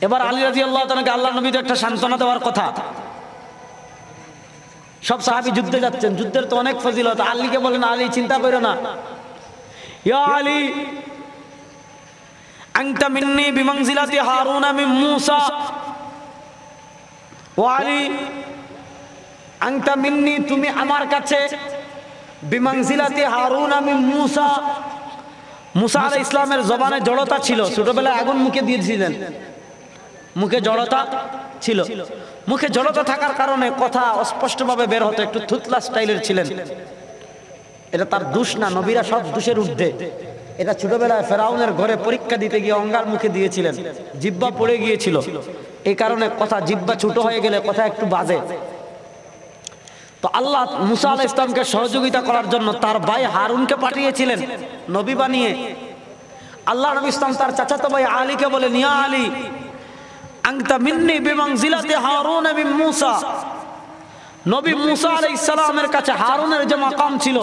এবার আলী রাদিয়াল্লাহু তাআলাকে আল্লাহর নবী তো একটা সান্ত্বনা দেওয়ার কথা। সব সাহাবী যুদ্ধে যাচ্ছেন, যুদ্ধের তো অনেক ফজিলত। আলীকে বলেন, আলী চিন্তা করো না, ইয়া আলী আনতা মিন্নি বিমানজিলাতি হারুন মিন মূসা, ও আলী আনতা মিন্নি, তুমি আমার কাছে, বিমানজিলাতি হারুন মিন মূসা। মুসা আলাইহিস ইসলামের জবানে জড়তা ছিল, ছোটবেলায় আগুন মুখে দিয়েছিলেন, মুখে জড়তা ছিল। মুখে জড়তা থাকার কারণে কথা অস্পষ্টভাবে বের হতো, একটু থুতলা স্টাইলের ছিলেন। এটা তার দোষ না, নবীরা সব দোষের ঊর্ধ্বে। এটা ছোটবেলায় ফেরাউনের ঘরে পরীক্ষা দিতে গিয়ে অঙ্গার মুখে দিয়েছিলেন, জিহ্বা পড়ে গিয়েছিল। এই কারণে কথা, জিহ্বা ছোট হয়ে গেলে কথা একটু বাজে। তো আল্লাহ মুসা আলাইহিস ইসলামকে সহযোগিতা করার জন্য তার ভাই হারুনকে পাঠিয়েছিলেন নবী বানিয়ে। আল্লাহ নবী ইসলাম তার চাচাতো ভাই আলীকে বলেন, ইয়া আলী আনতা মিন্নি বিমানজিলাতি হারুন মিন মূসা। নবী মুসা আলাইহিস সালামের কাছে হারুনের যে মাকাম ছিল,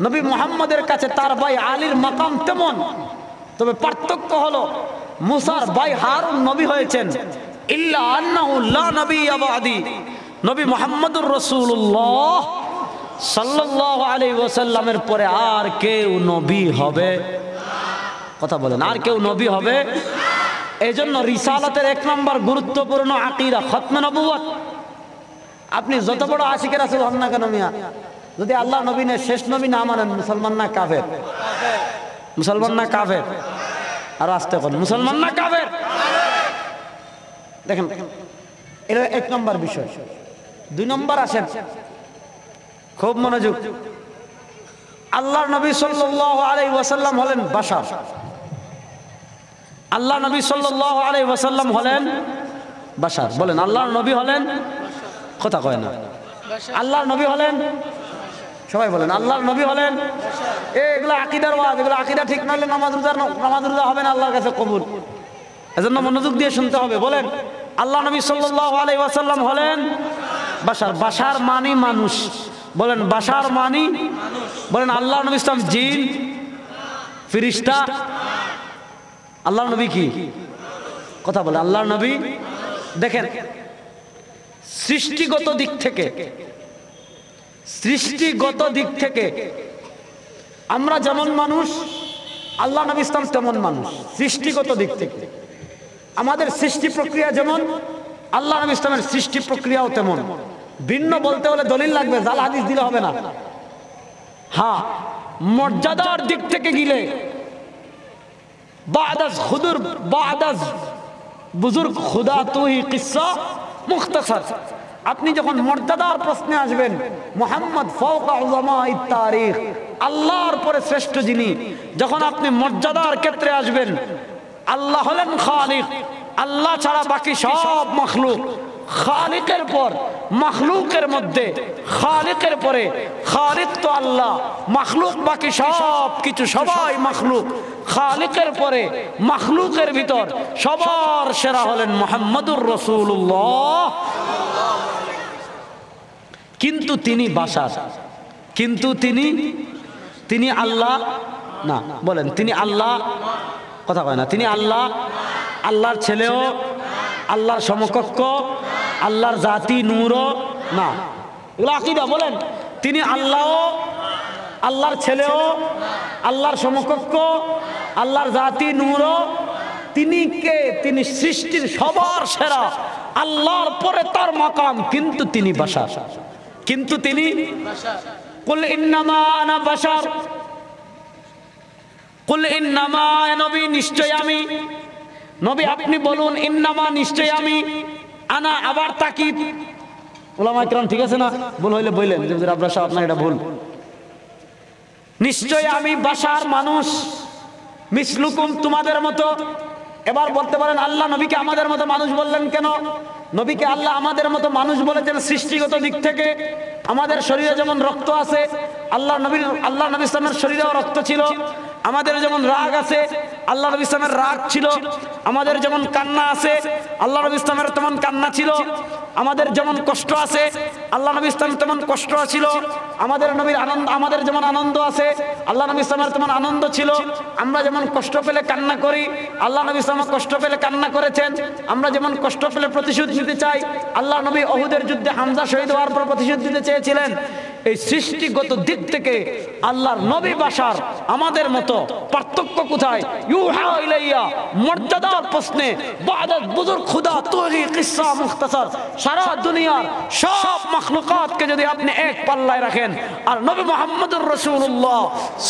নবী মুহাম্মদের কাছে তার ভাই আলীর মাকাম তেমন। তবে পার্থক্য হলো মুসার ভাই হারুন নবী হয়েছেন, ইল্লা আন্নাহু লা নবিয়্যা বাদি, নবী মুহাম্মদুর রাসূলুল্লাহ সাল্লাল্লাহু আলাইহি ওয়াসাল্লামের পরে আর কেউ নবী হবে, কথা বলেন, আর কেউ নবী হবে। এজন্য রিসালাতের 1 নম্বর গুরুত্বপূর্ণ আকীদা খতমে নবুয়ত। আপনি যত বড় আশিকে রাসূল হন না কেন মিয়া, যদি আল্লাহ নবী নে শেষ নবী না মানেন, মুসলমান না কাফের? মুসলমান না কাফের? আর আস্তে কোন মুসলমান না কাফের? দেখেন, এটা 1 নম্বর বিষয়। 2 নম্বর আসেন, খুব মনোযোগ। আল্লাহর নবী সাল্লাল্লাহু আলাইহি ওয়াসাল্লাম হলেন বাশার। আল্লাহ নবী সাল্লাল্লাহু আলাইহি ওয়াসাল্লাম হলেন বাশার। বলেন, আল্লাহর নবী হলেন, কথা কয় না, আল্লাহর নবী হলেন, সবাই বলেন আল্লাহর নবী হলেন। এগুলো আকীদার ওয়াজ, এগুলো আকীদা ঠিক না হলে নামাজ রোজা হবে না আল্লাহর কাছে কবুল। এজন্য মনোযোগ দিয়ে শুনতে হবে। বলেন, আল্লাহ নবী সাল্লাল্লাহু আলাইহি ওয়াসাল্লাম হলেন বাশার। বাশার মানি মানুষ। বলেন, বাশার মানি বলেন, আল্লাহ নবী ইসলাম জিন, ফেরেশতা? আল্লাহর নবী কি? কথা বলে, আল্লাহর নবী। দেখেন, সৃষ্টিগত দিক থেকে, সৃষ্টিগত দিক থেকে আমরা যেমন মানুষ, আল্লাহ নবী ইসলাম তেমন মানুষ। সৃষ্টিগত দিক থেকে আমাদের সৃষ্টি প্রক্রিয়া যেমন, আল্লাহ নবী ইসলামের সৃষ্টি প্রক্রিয়াও তেমন। ভিন্ন বলতে হলে দলিল লাগবে, জাল হাদিস দিলে হবে না। হ্যাঁ, মর্যাদার দিক থেকে গেলে বাদাজ খুদুর বাদাজ বুজুর্গ খুদা তুই কিসসা মুখতাসার। আপনি যখন মর্যাদার প্রশ্নে আসবেন, মুহাম্মদ ফাওকা উলামাই তারিখ, আল্লাহর পরে শ্রেষ্ঠ যিনি, যখন আপনি মর্যাদার ক্ষেত্রে আসবেন, আল্লাহ হলেন খালিক, আল্লাহ ছাড়া বাকি সব মাখলুক। খালিকের পর মাখলুকের মধ্যে, খালিকের পরে খালিক তো আল্লাহ, মাখলুক বাকি সব কিছু, সবাই মাখলুক। খালিকের পরে মাখলুকের ভিতর সবার সেরা হলেন মুহাম্মদুর রাসূলুল্লাহ। কিন্তু তিনি বাশার, কিন্তু তিনি আল্লাহ না। বলেন, তিনি আল্লাহ, কথা কয় না, তিনি আল্লাহ, আল্লাহর ছেলেও, আল্লাহর সমকক্ষ, আল্লাহর জাতি নূরও না। এগুলো আকীদা। বলেন, তিনি আল্লাহ, আল্লাহর ছেলেও, আল্লাহর সমকক্ষ, আল্লাহর জাতি নূরও। তিনি কে? তিনি সৃষ্টির সবার সেরা, আল্লাহর পরে তার মাকাম, কিন্তু তিনি বাশার, কিন্তু তিনি কুল ইন্নামা আনা বাশার, কুল ইন্নামা, নবী নিশ্চয় আমি, নবী আপনি বলুন, ইন্নামা নিশ্চয় আমি, আনা আবার তাকিদ। ওলামায়ে কেরাম ঠিক আছে না? ভুল হইলে বললেন যে হুজুর আব্রাস সাহেব আপনার এটা ভুল। নিশ্চয় আমি বাশার, মানুষ, মিসলুকুম, তোমাদের মতো। এবার বলতে পারেন, আল্লাহ নবীকে আমাদের মতো মানুষ বললেন কেন? নবীকে আল্লাহ আমাদের মতো মানুষ বলেছেন সৃষ্টিগত দিক থেকে। আমাদের শরীরে যেমন রক্ত আছে, আল্লাহ নবী ইসলামের শরীরেও রক্ত ছিল। আমাদের যেমন রাগ আছে, আল্লাহ নবী ইসলামের রাগ ছিল। আমাদের যেমন কান্না আছে, আল্লাহ নবী ইসলামের তেমন কান্না ছিল। আমাদের যেমন কষ্ট আছে আল্লাহ নবী ইসলাম তেমন কষ্ট ছিল, আমাদের নবীর আনন্দ, আমাদের যেমন আনন্দ আছে আল্লাহ নবী ইসলামের তেমন আনন্দ ছিল। আমরা যেমন কষ্ট পেলে কান্না করি, আল্লাহ নবী ইসলাম কষ্ট পেলে কান্না করেছেন। আমরা যেমন কষ্ট পেলে প্রতিশোধ নিতে চাই, আল্লাহ নবী উহুদের যুদ্ধে হামজা শহীদ হওয়ার পর প্রতিশোধ নিতে চেয়েছিলেন। এই সৃষ্টিগত দিক থেকে আল্লাহর নবী বাশার আমাদের মতো, পার্থক্য কোথায়? ইউহা ইলাইয়া মর্যাদার প্রশ্নে বাদাত বুজুর্গ খুদা তৈরি কিসসা মুখতাসার, সারা দুনিয়ার সব মাখলুকাতকে যদি আপনি এক পাল্লায় রাখেন আর নবী মুহাম্মদুর রাসূলুল্লাহ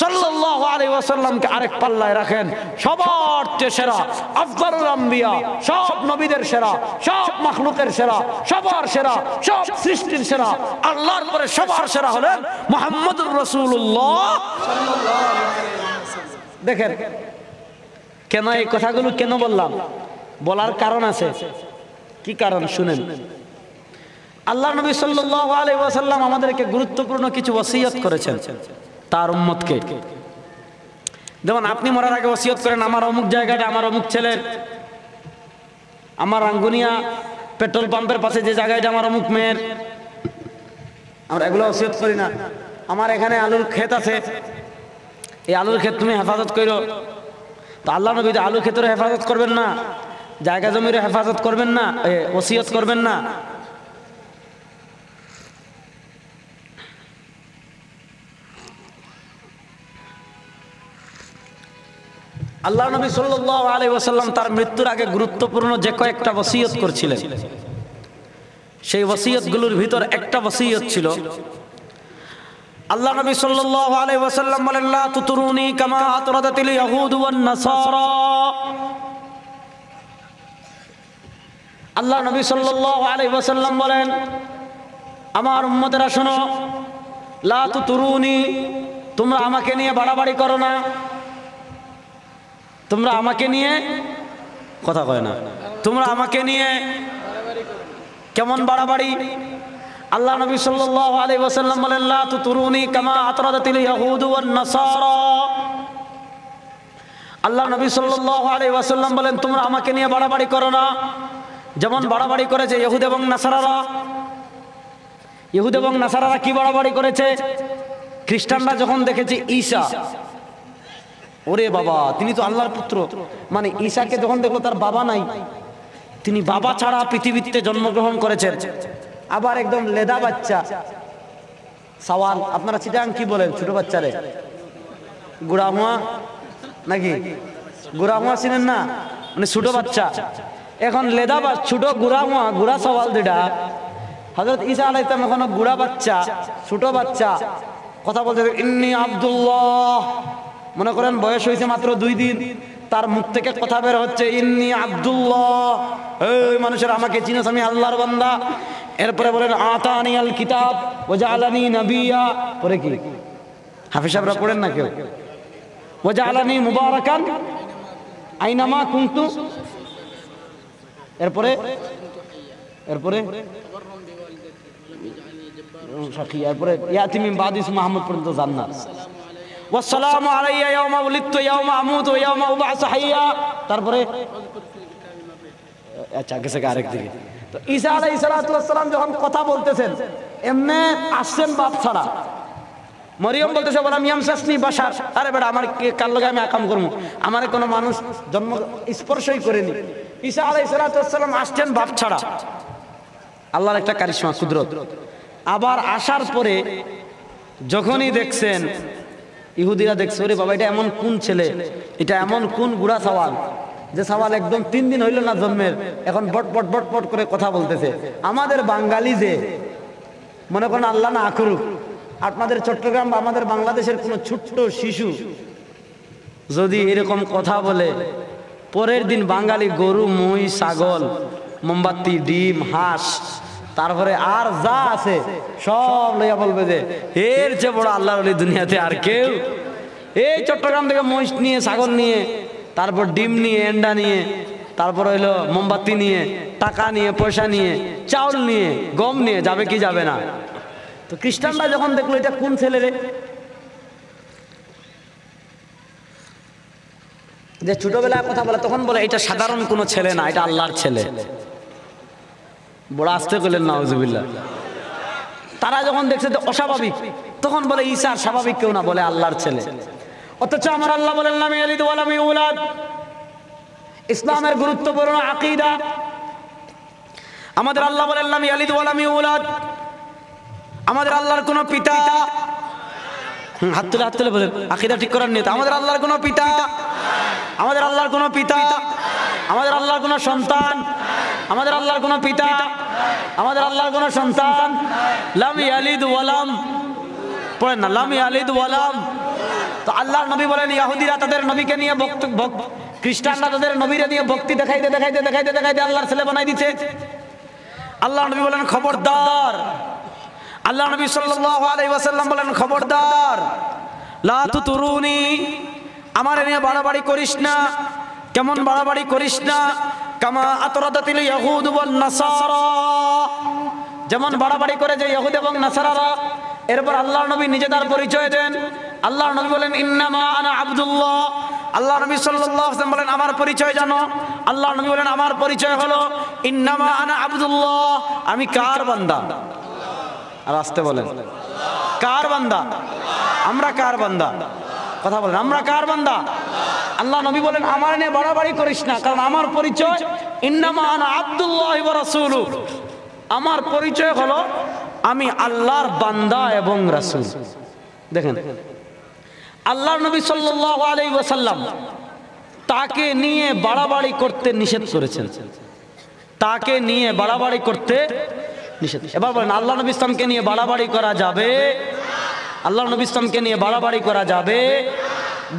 সাল্লাল্লাহু আলাইহি ওয়াসাল্লামকে আরেক পাল্লায় রাখেন, সবার চেয়ে সেরা, আফজালুল আম্বিয়া, সব নবীদের সেরা, সব মাখলুকের সেরা, সবার সেরা, সব সৃষ্টির সেরা, আল্লাহর পরে সবার সেরা হলেন মুহাম্মদুর রাসূলুল্লাহ সাল্লাল্লাহু আলাইহি ওয়াসাল্লাম। দেখেন কেন এই কথাগুলো কেন বললাম, বলার কারণ আছে। কি কারণ শুনেন। আল্লাহ নবী সাল্লাল্লাহু আলাইহি ওয়াসাল্লাম আমাদেরকে গুরুত্বপূর্ণ কিছু ওসিয়ত করেছেন তার উম্মতকে। যেমন আপনি মরার আগে ওসিয়ত করেন, আমার অমুক জায়গাটা আমার অমুক ছেলের, আমার রাঙ্গুনিয়া পেট্রোল পাম্পের পাশে যে জায়গাটা আমার অমুক মেয়ের। আমরা এগুলো ওসিয়ত করি না? আমার এখানে আলুর ক্ষেত আছে, এই আলুর ক্ষেত তুমি হেফাজত করো। তো আল্লাহ নবী আলুর ক্ষেতের হেফাজত করবেন না, জায়গা জমির হেফাজত করবেন না, ওসিয়ত করবেন না? আল্লাহ নবী সাল্লাল্লাহু আলাইহি ওয়াসাল্লাম তার মৃত্যুর আগে গুরুত্বপূর্ণ যে কয়েকটা ওসিয়ত করেছিলেন, সেই ওসিয়তগুলোর ভিতর একটা ওসিয়ত ছিল, আল্লাহ নবী সাল্লাল্লাহু আলাইহি ওয়াসাল্লাম বলেন, লা তুতরুনি কামা আতরাদাতিল ইয়াহুদ ওয়ান নাসারা। আল্লাহ নবী সাল্লাল্লাহু আলাইহি ওয়াসাল্লাম বলেন, আমার উম্মতেরা শোনো, লা তুতরুনি, তোমরা আমাকে নিয়ে বাড়াবাড়ি করো না। তোমরা আমাকে নিয়ে কথা কয় না, তোমরা আমাকে নিয়ে কেমন বাড়াবাড়ি? আল্লাহ নবী সাল্লাল্লাহু আলাইহি ওয়াসাল্লাম বলেন, লা তুতরুনি কামা আতরাদাতিল ইয়াহুদ ওয়ান নাসারা। আল্লাহ নবী সাল্লাল্লাহু আলাইহি ওয়াসাল্লাম বলেন, তোমরা আমাকে নিয়ে বাড়াবাড়ি করো না যেমন বাড়াবাড়ি করেছে ইহুদ এবং নাসারারা। ইহুদ এবং নাসারারা কি বাড়াবাড়ি করেছে? খ্রিস্টানরা যখন দেখেছে ঈসা, ওরে বাবা তিনি তো আল্লাহর পুত্র, মানে ঈসাকে যখন দেখলো তার বাবা নাই, তিনি বাবা ছাড়া পৃথিবীতে জন্মগ্রহণ করেছেন, আবার একদম লেদা বাচ্চা, সওয়াল, আপনারা চিটাং কি বলেন ছোট বাচ্চারে? গুড়াহুয়া নাকি? গুড়াহুয়া চিনেন না? মানে ছোট বাচ্চা, এখন লেদা বা ছোট গুড়াহুয়া, গুড়া সওয়াল যেটা, হযরত ঈসা আলাইহিস সালাম এখন গুড়া বাচ্চা, ছোট বাচ্চা, কথা বলতে ইন্নী আব্দুল্লাহ, মনে করেন বয়স হয়েছে মাত্র 2 দিন, তার মুখ থেকে কথা বের হচ্ছে ইন্নী আব্দুল্লাহ, এই মানুষের আমাকে চিনেছ, আমি আল্লাহর বান্দা। এরপরে বলেন আতানি আল কিতাব ওয়া জাআলানি নাবিয়্যা, পরে কি হাফেজ সাহেবরা পড়েন না কেউ? ওয়া জাআলানি মুবারাকান আইনামা কুনতু। এরপরে এরপরে ইয়াতি মিন বাদি ইসমু আহমদ পর্যন্ত জান্নাত। ওয়াসসালামু আলাইয়া ইয়াওমা উলিদতু ইয়াওমা আমুতু ওয়া ইয়াওমা উবআসু হাইয়্যা। তারপরে আচ্ছা গেছে আরেক দিকে। তো ঈসা আলাইহিস সালাতু ওয়াস সালাম যখন কথা বলতেছেন, এমনি আসছেন বাপ ছাড়া। মরিয়ম বলতেছে বলাম ইয়ামসাসনি বাশার, আরে বেটা আমার কার লগে আমি আকাম করব, আমারে কোনো মানুষ জন্ম স্পর্শই করেনি। ঈসা আলাইহিস সালাতু ওয়াস সালাম আসছেন বাপ ছাড়া, আল্লাহর একটা কারিশমা কুদরত। আবার আসার পরে যখনই দেখছেন ইহুদিরা দেখছে, ওরে বাবা এটা এমন কোন ছেলে, এটা এমন কোন গুড়া সওয়াল, যে সওয়াল একদম 3 দিন হইল না জন্মের, এখন বট বট বট বট করে কথা বলতেছে। আমাদের বাঙালি যে মনে করেন আল্লাহ না করুক, আপনাদের চট্টগ্রাম বা আমাদের বাংলাদেশের কোনো ছোট্ট শিশু যদি এরকম কথা বলে, পরের দিন বাঙালি গরু, মই, ছাগল, মোমবাতি, ডিম, হাঁস, তারপরে আর যা আছে সব লইয়া বলবে যে এর চেয়ে বড় আল্লাহর ওলি দুনিয়াতে আর কেউ। এই চট্টগ্রাম থেকে মহিষ নিয়ে, ছাগল নিয়ে, তারপর ডিম নিয়ে, এন্ডা নিয়ে, তারপর হইলো মোমবাতি নিয়ে, টাকা নিয়ে, পয়সা নিয়ে, চাউল নিয়ে, গম নিয়ে যাবে কি যাবে না? তো খ্রিস্টানরা যখন দেখলো এটা কোন ছেলে রে, যে ছোটবেলায় কথা বলে, তখন বলে এটা সাধারণ কোনো ছেলে না, এটা আল্লাহর ছেলে। বড় আস্তে করলেন নাউজুবিল্লাহ। তারা যখন দেখছে যে অস্বাভাবিক, তখন বলে ঈসা স্বাভাবিক কেউ না, বলে আল্লাহর ছেলে। অথচ আমার আল্লাহ বলেন লাম ইয়ালিদ ওয়া লাম ইউলাদ। ইসলামের গুরুত্বপূর্ণ আকীদা, আমাদের আল্লাহ বলেন লাম ইয়ালিদ ওয়া লাম ইউলাদ। আমাদের আল্লাহর কোনো পিতা, হাত তুলে বলেন, আকীদা ঠিক করার নিয়ত। আমাদের আল্লাহর কোনো পিতা, আমাদের আল্লাহর কোনো পিতা, আমাদের আল্লাহর কোনো সন্তান, আমাদের আল্লাহর কোনো পিতা, আমাদের আল্লাহর কোনো সন্তান। লাম ইয়ালিদ ওয়া লাম, পড়েন না, লাম ইয়ালিদ ওয়া লাম। তো আল্লাহর নবী বলেন ইহুদিরা তাদের নবীকে নিয়ে খ্রিস্টানরা তাদের নবীরে নিয়ে ভক্তি দেখাইতে দেখাইতে দেখাইতে দেখাইতে আল্লাহর ছেলে বানাই দিচ্ছে। আল্লাহর নবী বলেন খবরদার। আল্লাহ নবী সাল্লাল্লাহু আলাইহি ওয়াসাল্লাম বলেন খবরদার, লা তুতুরুনি, আমার নিয়ে বাড়াবাড়ি করিস না। কেমন বাড়াবাড়ি করিস না? কামা আতরাদাতিল ইয়াহুদ ওয়ান নাসারা, যেমন বাড়াবাড়ি করে যে ইহুদ এবং নাসারারা। এরপর আল্লাহর নবী নিজে তার পরিচয় দেন। আল্লাহর নবী বলেন ইন্নামা আনা আব্দুল্লাহ। আল্লাহ নবী সাল্লাল্লাহু আলাইহি ওয়াসাল্লাম বলেন আমার পরিচয় জানো? আল্লাহর নবী বলেন আমার পরিচয় হলো ইন্নামা আনা আব্দুল্লাহ, আমি কার বান্দা? আর আসতে বলেন, কার বান্দা? আমরা কার বান্দা? কথা বলেন, আমরা কার বান্দা? আল্লাহ নবী বলেন আমার নিয়ে বাড়াবাড়ি করিস না, কারণ আমার পরিচয় ইন্নামা আনা আব্দুল্লাহি ওয়া রাসূলুহু, আমার পরিচয় হলো আমি আল্লাহর বান্দা এবং রাসূল। দেখেন আল্লাহর নবী সাল্লাল্লাহু আলাইহি ওয়াসাল্লাম তাকে নিয়ে বাড়াবাড়ি করতে নিষেধ করেছেন, তাকে নিয়ে বাড়াবাড়ি করতে নিষেধ। এবার বলেন আল্লাহ নবী ইসলামকে নিয়ে বাড়াবাড়ি করা যাবে? আল্লাহ নবী ইসলামকে নিয়ে বাড়াবাড়ি করা যাবে?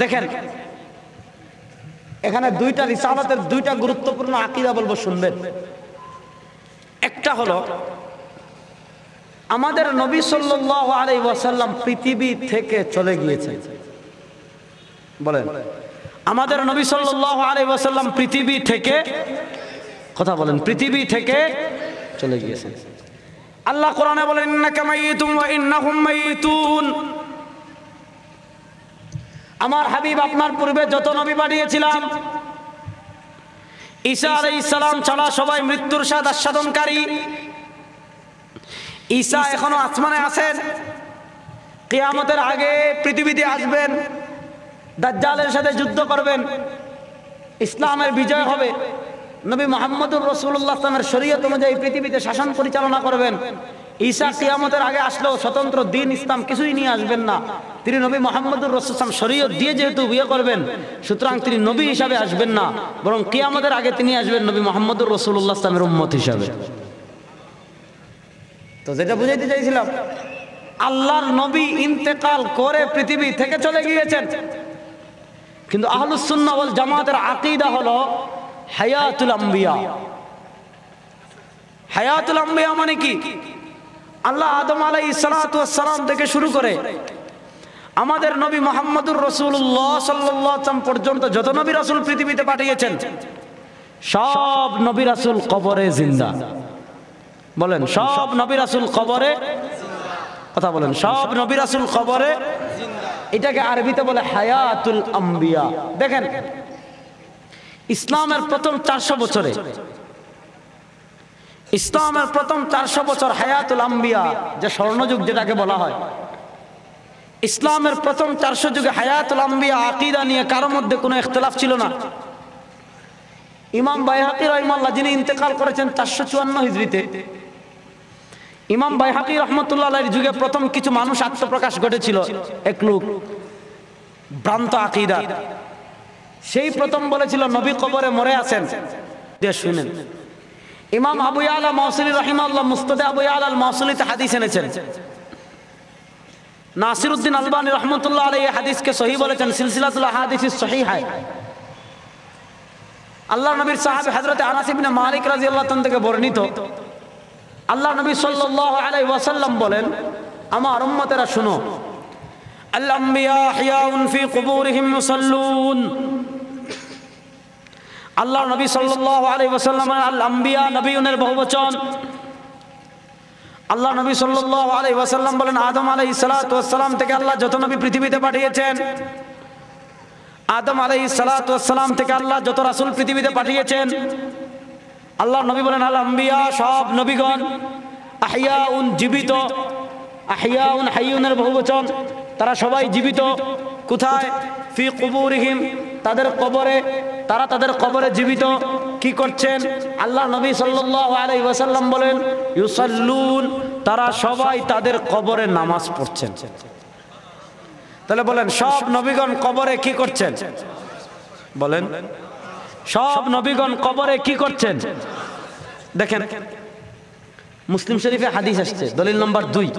দেখেন এখানে দুইটা রিসালাতের দুইটা গুরুত্বপূর্ণ আকীদা বলবো, শুনবেন। একটা হলো আমাদের নবী সাল্লাল্লাহু আলাইহি ওয়াসাল্লাম পৃথিবী থেকে চলে গিয়েছেন। বলেন আমাদের নবী সাল্লাল্লাহু আলাইহি ওয়াসাল্লাম পৃথিবী থেকে, কথা বলেন, পৃথিবী থেকে চলে গিয়েছেন। আল্লাহ কোরআনে বলেন ইন্নাকা মাইয়িতুন ওয়া ইন্নাহুম মাইয়িতুন। আমার হাবিব আপনার পূর্বে যত নবী পাঠিয়েছিলাম, ঈসা আলাইহিস সালাম ছাড়া সবাই মৃত্যুর স্বাদ আস্বাদনকারী। ঈসা এখনো আসমানে আছেন, কিয়ামতের আগে পৃথিবীতে আসবেন, দাজ্জালের সাথে যুদ্ধ করবেন, ইসলামের বিজয় হবে, নবী মুহাম্মদুর রাসূলুল্লাহ সাল্লাল্লাহু শরীয়ত অনুযায়ী পৃথিবীতে শাসন পরিচালনা করবেন। ঈসা কিয়ামতের আগে আসলেও স্বতন্ত্র দ্বীন ইসলাম কিছুই নিয়ে আসবেন না, তিনি নবী মুহাম্মদুর রাসূলুল্লাহ সাল্লাল্লাহু শরীয়ত দিয়ে যেহেতু বিয়ে করবেন, সুতরাং তিনি নবী হিসাবে আসবেন না, বরং কিয়ামতের আগে তিনি আসবেন নবী মুহাম্মদুর রাসূলুল্লাহ সাল্লাল্লাহু আলাইহি ওয়াসাল্লামের উম্মত হিসাবে। তো যেটা বুঝাইতে চাইছিলাম, আল্লাহর নবী ইন্তেকাল করে পৃথিবী থেকে চলে গিয়েছেন, কিন্তু আহলুস সুন্নাহ ওয়াল জামাতের আকীদা হলো হায়াতুল আম্বিয়া। হায়াতুল আম্বিয়া মানে কি? আল্লাহ আদম আলাইহিস সালাতু ওয়াস সালাম থেকে শুরু করে আমাদের নবী মুহাম্মদুর রাসূলুল্লাহ সাল্লাল্লাহু আলাইহি ওয়াসাল্লাম পর্যন্ত যত নবী রাসূল পৃথিবীতে পাঠিয়েছেন, সব নবী রাসূল কবরে জিন্দা। বলেন সব নবী রাসূল কবরে, কথা বলেন, সব নবী রাসূল কবরে জিন্দা। এটাকে আরবিতে বলে হায়াতুল আম্বিয়া। দেখেন ইসলামের প্রথম 400 বছরে, ইসলামের প্রথম 400 বছর হায়াতুল আম্বিয়া, যে স্বর্ণযুগ যেটাকে বলা হয়, ইসলামের প্রথম 400 যুগে হায়াতুল আম্বিয়া আকীদা নিয়ে কারোর মধ্যে কোনো ইখতিলাফ ছিল না। ইমাম বাইহাকী রাহিমাহুল্লাহ, যিনি ইন্তেকাল করেছেন 454 হিজরিতে, ইমাম বাইহাকী রাহমাতুল্লাহ আলাইহির যুগে প্রথম কিছু মানুষ আত্মপ্রকাশ ঘটেছিল, এক লোক ভ্রান্ত আকীদা, সেই প্রথম বলেছিল নবী কবরে মরে আছেন। শুনেন, ইমাম আবু ইয়ালা মাওসিলি রাহিমাহুল্লাহ মুস্তাদে আবু ইয়ালা আল মাওসিলিতে হাদিস এনেছেন। নাসিরউদ্দিন আলবানী রাহমাতুল্লাহ আলাইহি হাদিসকে সহিহ বলেছেন, সিলসিলাতুল আহাদিসিস সহিহা। আল্লাহ নবীর সাহাবী হযরত আনাস ইবনে মালিক রাদিয়াল্লাহু তাআলা থেকে বর্ণিত, আল্লাহ নবী সাল্লাল্লাহু আলাইহি ওয়াসাল্লাম বলেন, আমার উম্মতেরা শুনো, আল আম্বিয়া হিয়াউন ফি কুবুরিহিম ইউসাল্লুন। আল্লাহ নবী সাল্লাল্লাহু আলাইহি ওয়াসাল্লাম, আল আম্বিয়া নবীনের বহুবচন। আল্লাহ নবী সাল্লাল্লাহু আলাইহি ওয়াসাল্লাম বলেন, আদম আলাইহিস সালাতু ওয়াস সালাম থেকে আল্লাহ যত নবী পৃথিবীতে পাঠিয়েছেন, আদম আলাইহিস সালাতু ওয়াস সালাম থেকে আল্লাহ যত রাসূল পৃথিবীতে পাঠিয়েছেন, আল্লাহ নবী বলেন আল আম্বিয়া, সব নবীগণ, আহিয়াউন জীবিত, আহিয়াউন হাইয়ুনের বহুবচন, তারা সবাই জীবিত। কোথায়? ফি কুবুরিহিম, তাদের কবরে, তারা তাদের কবরে জীবিত। কি করছেন? আল্লাহ নবী সাল্লাল্লাহু আলাইহি ওয়াসাল্লাম বলেন ইউসাল্লুন, তারা সবাই তাদের কবরে নামাজ পড়ছেন। তাহলে বলেন সব নবীগণ কবরে কি করছেন? বলেন সব নবীগণ কবরে কি করছেন? দেখেন মুসলিম শরীফে হাদিস আসছে, দলিল নম্বর 2।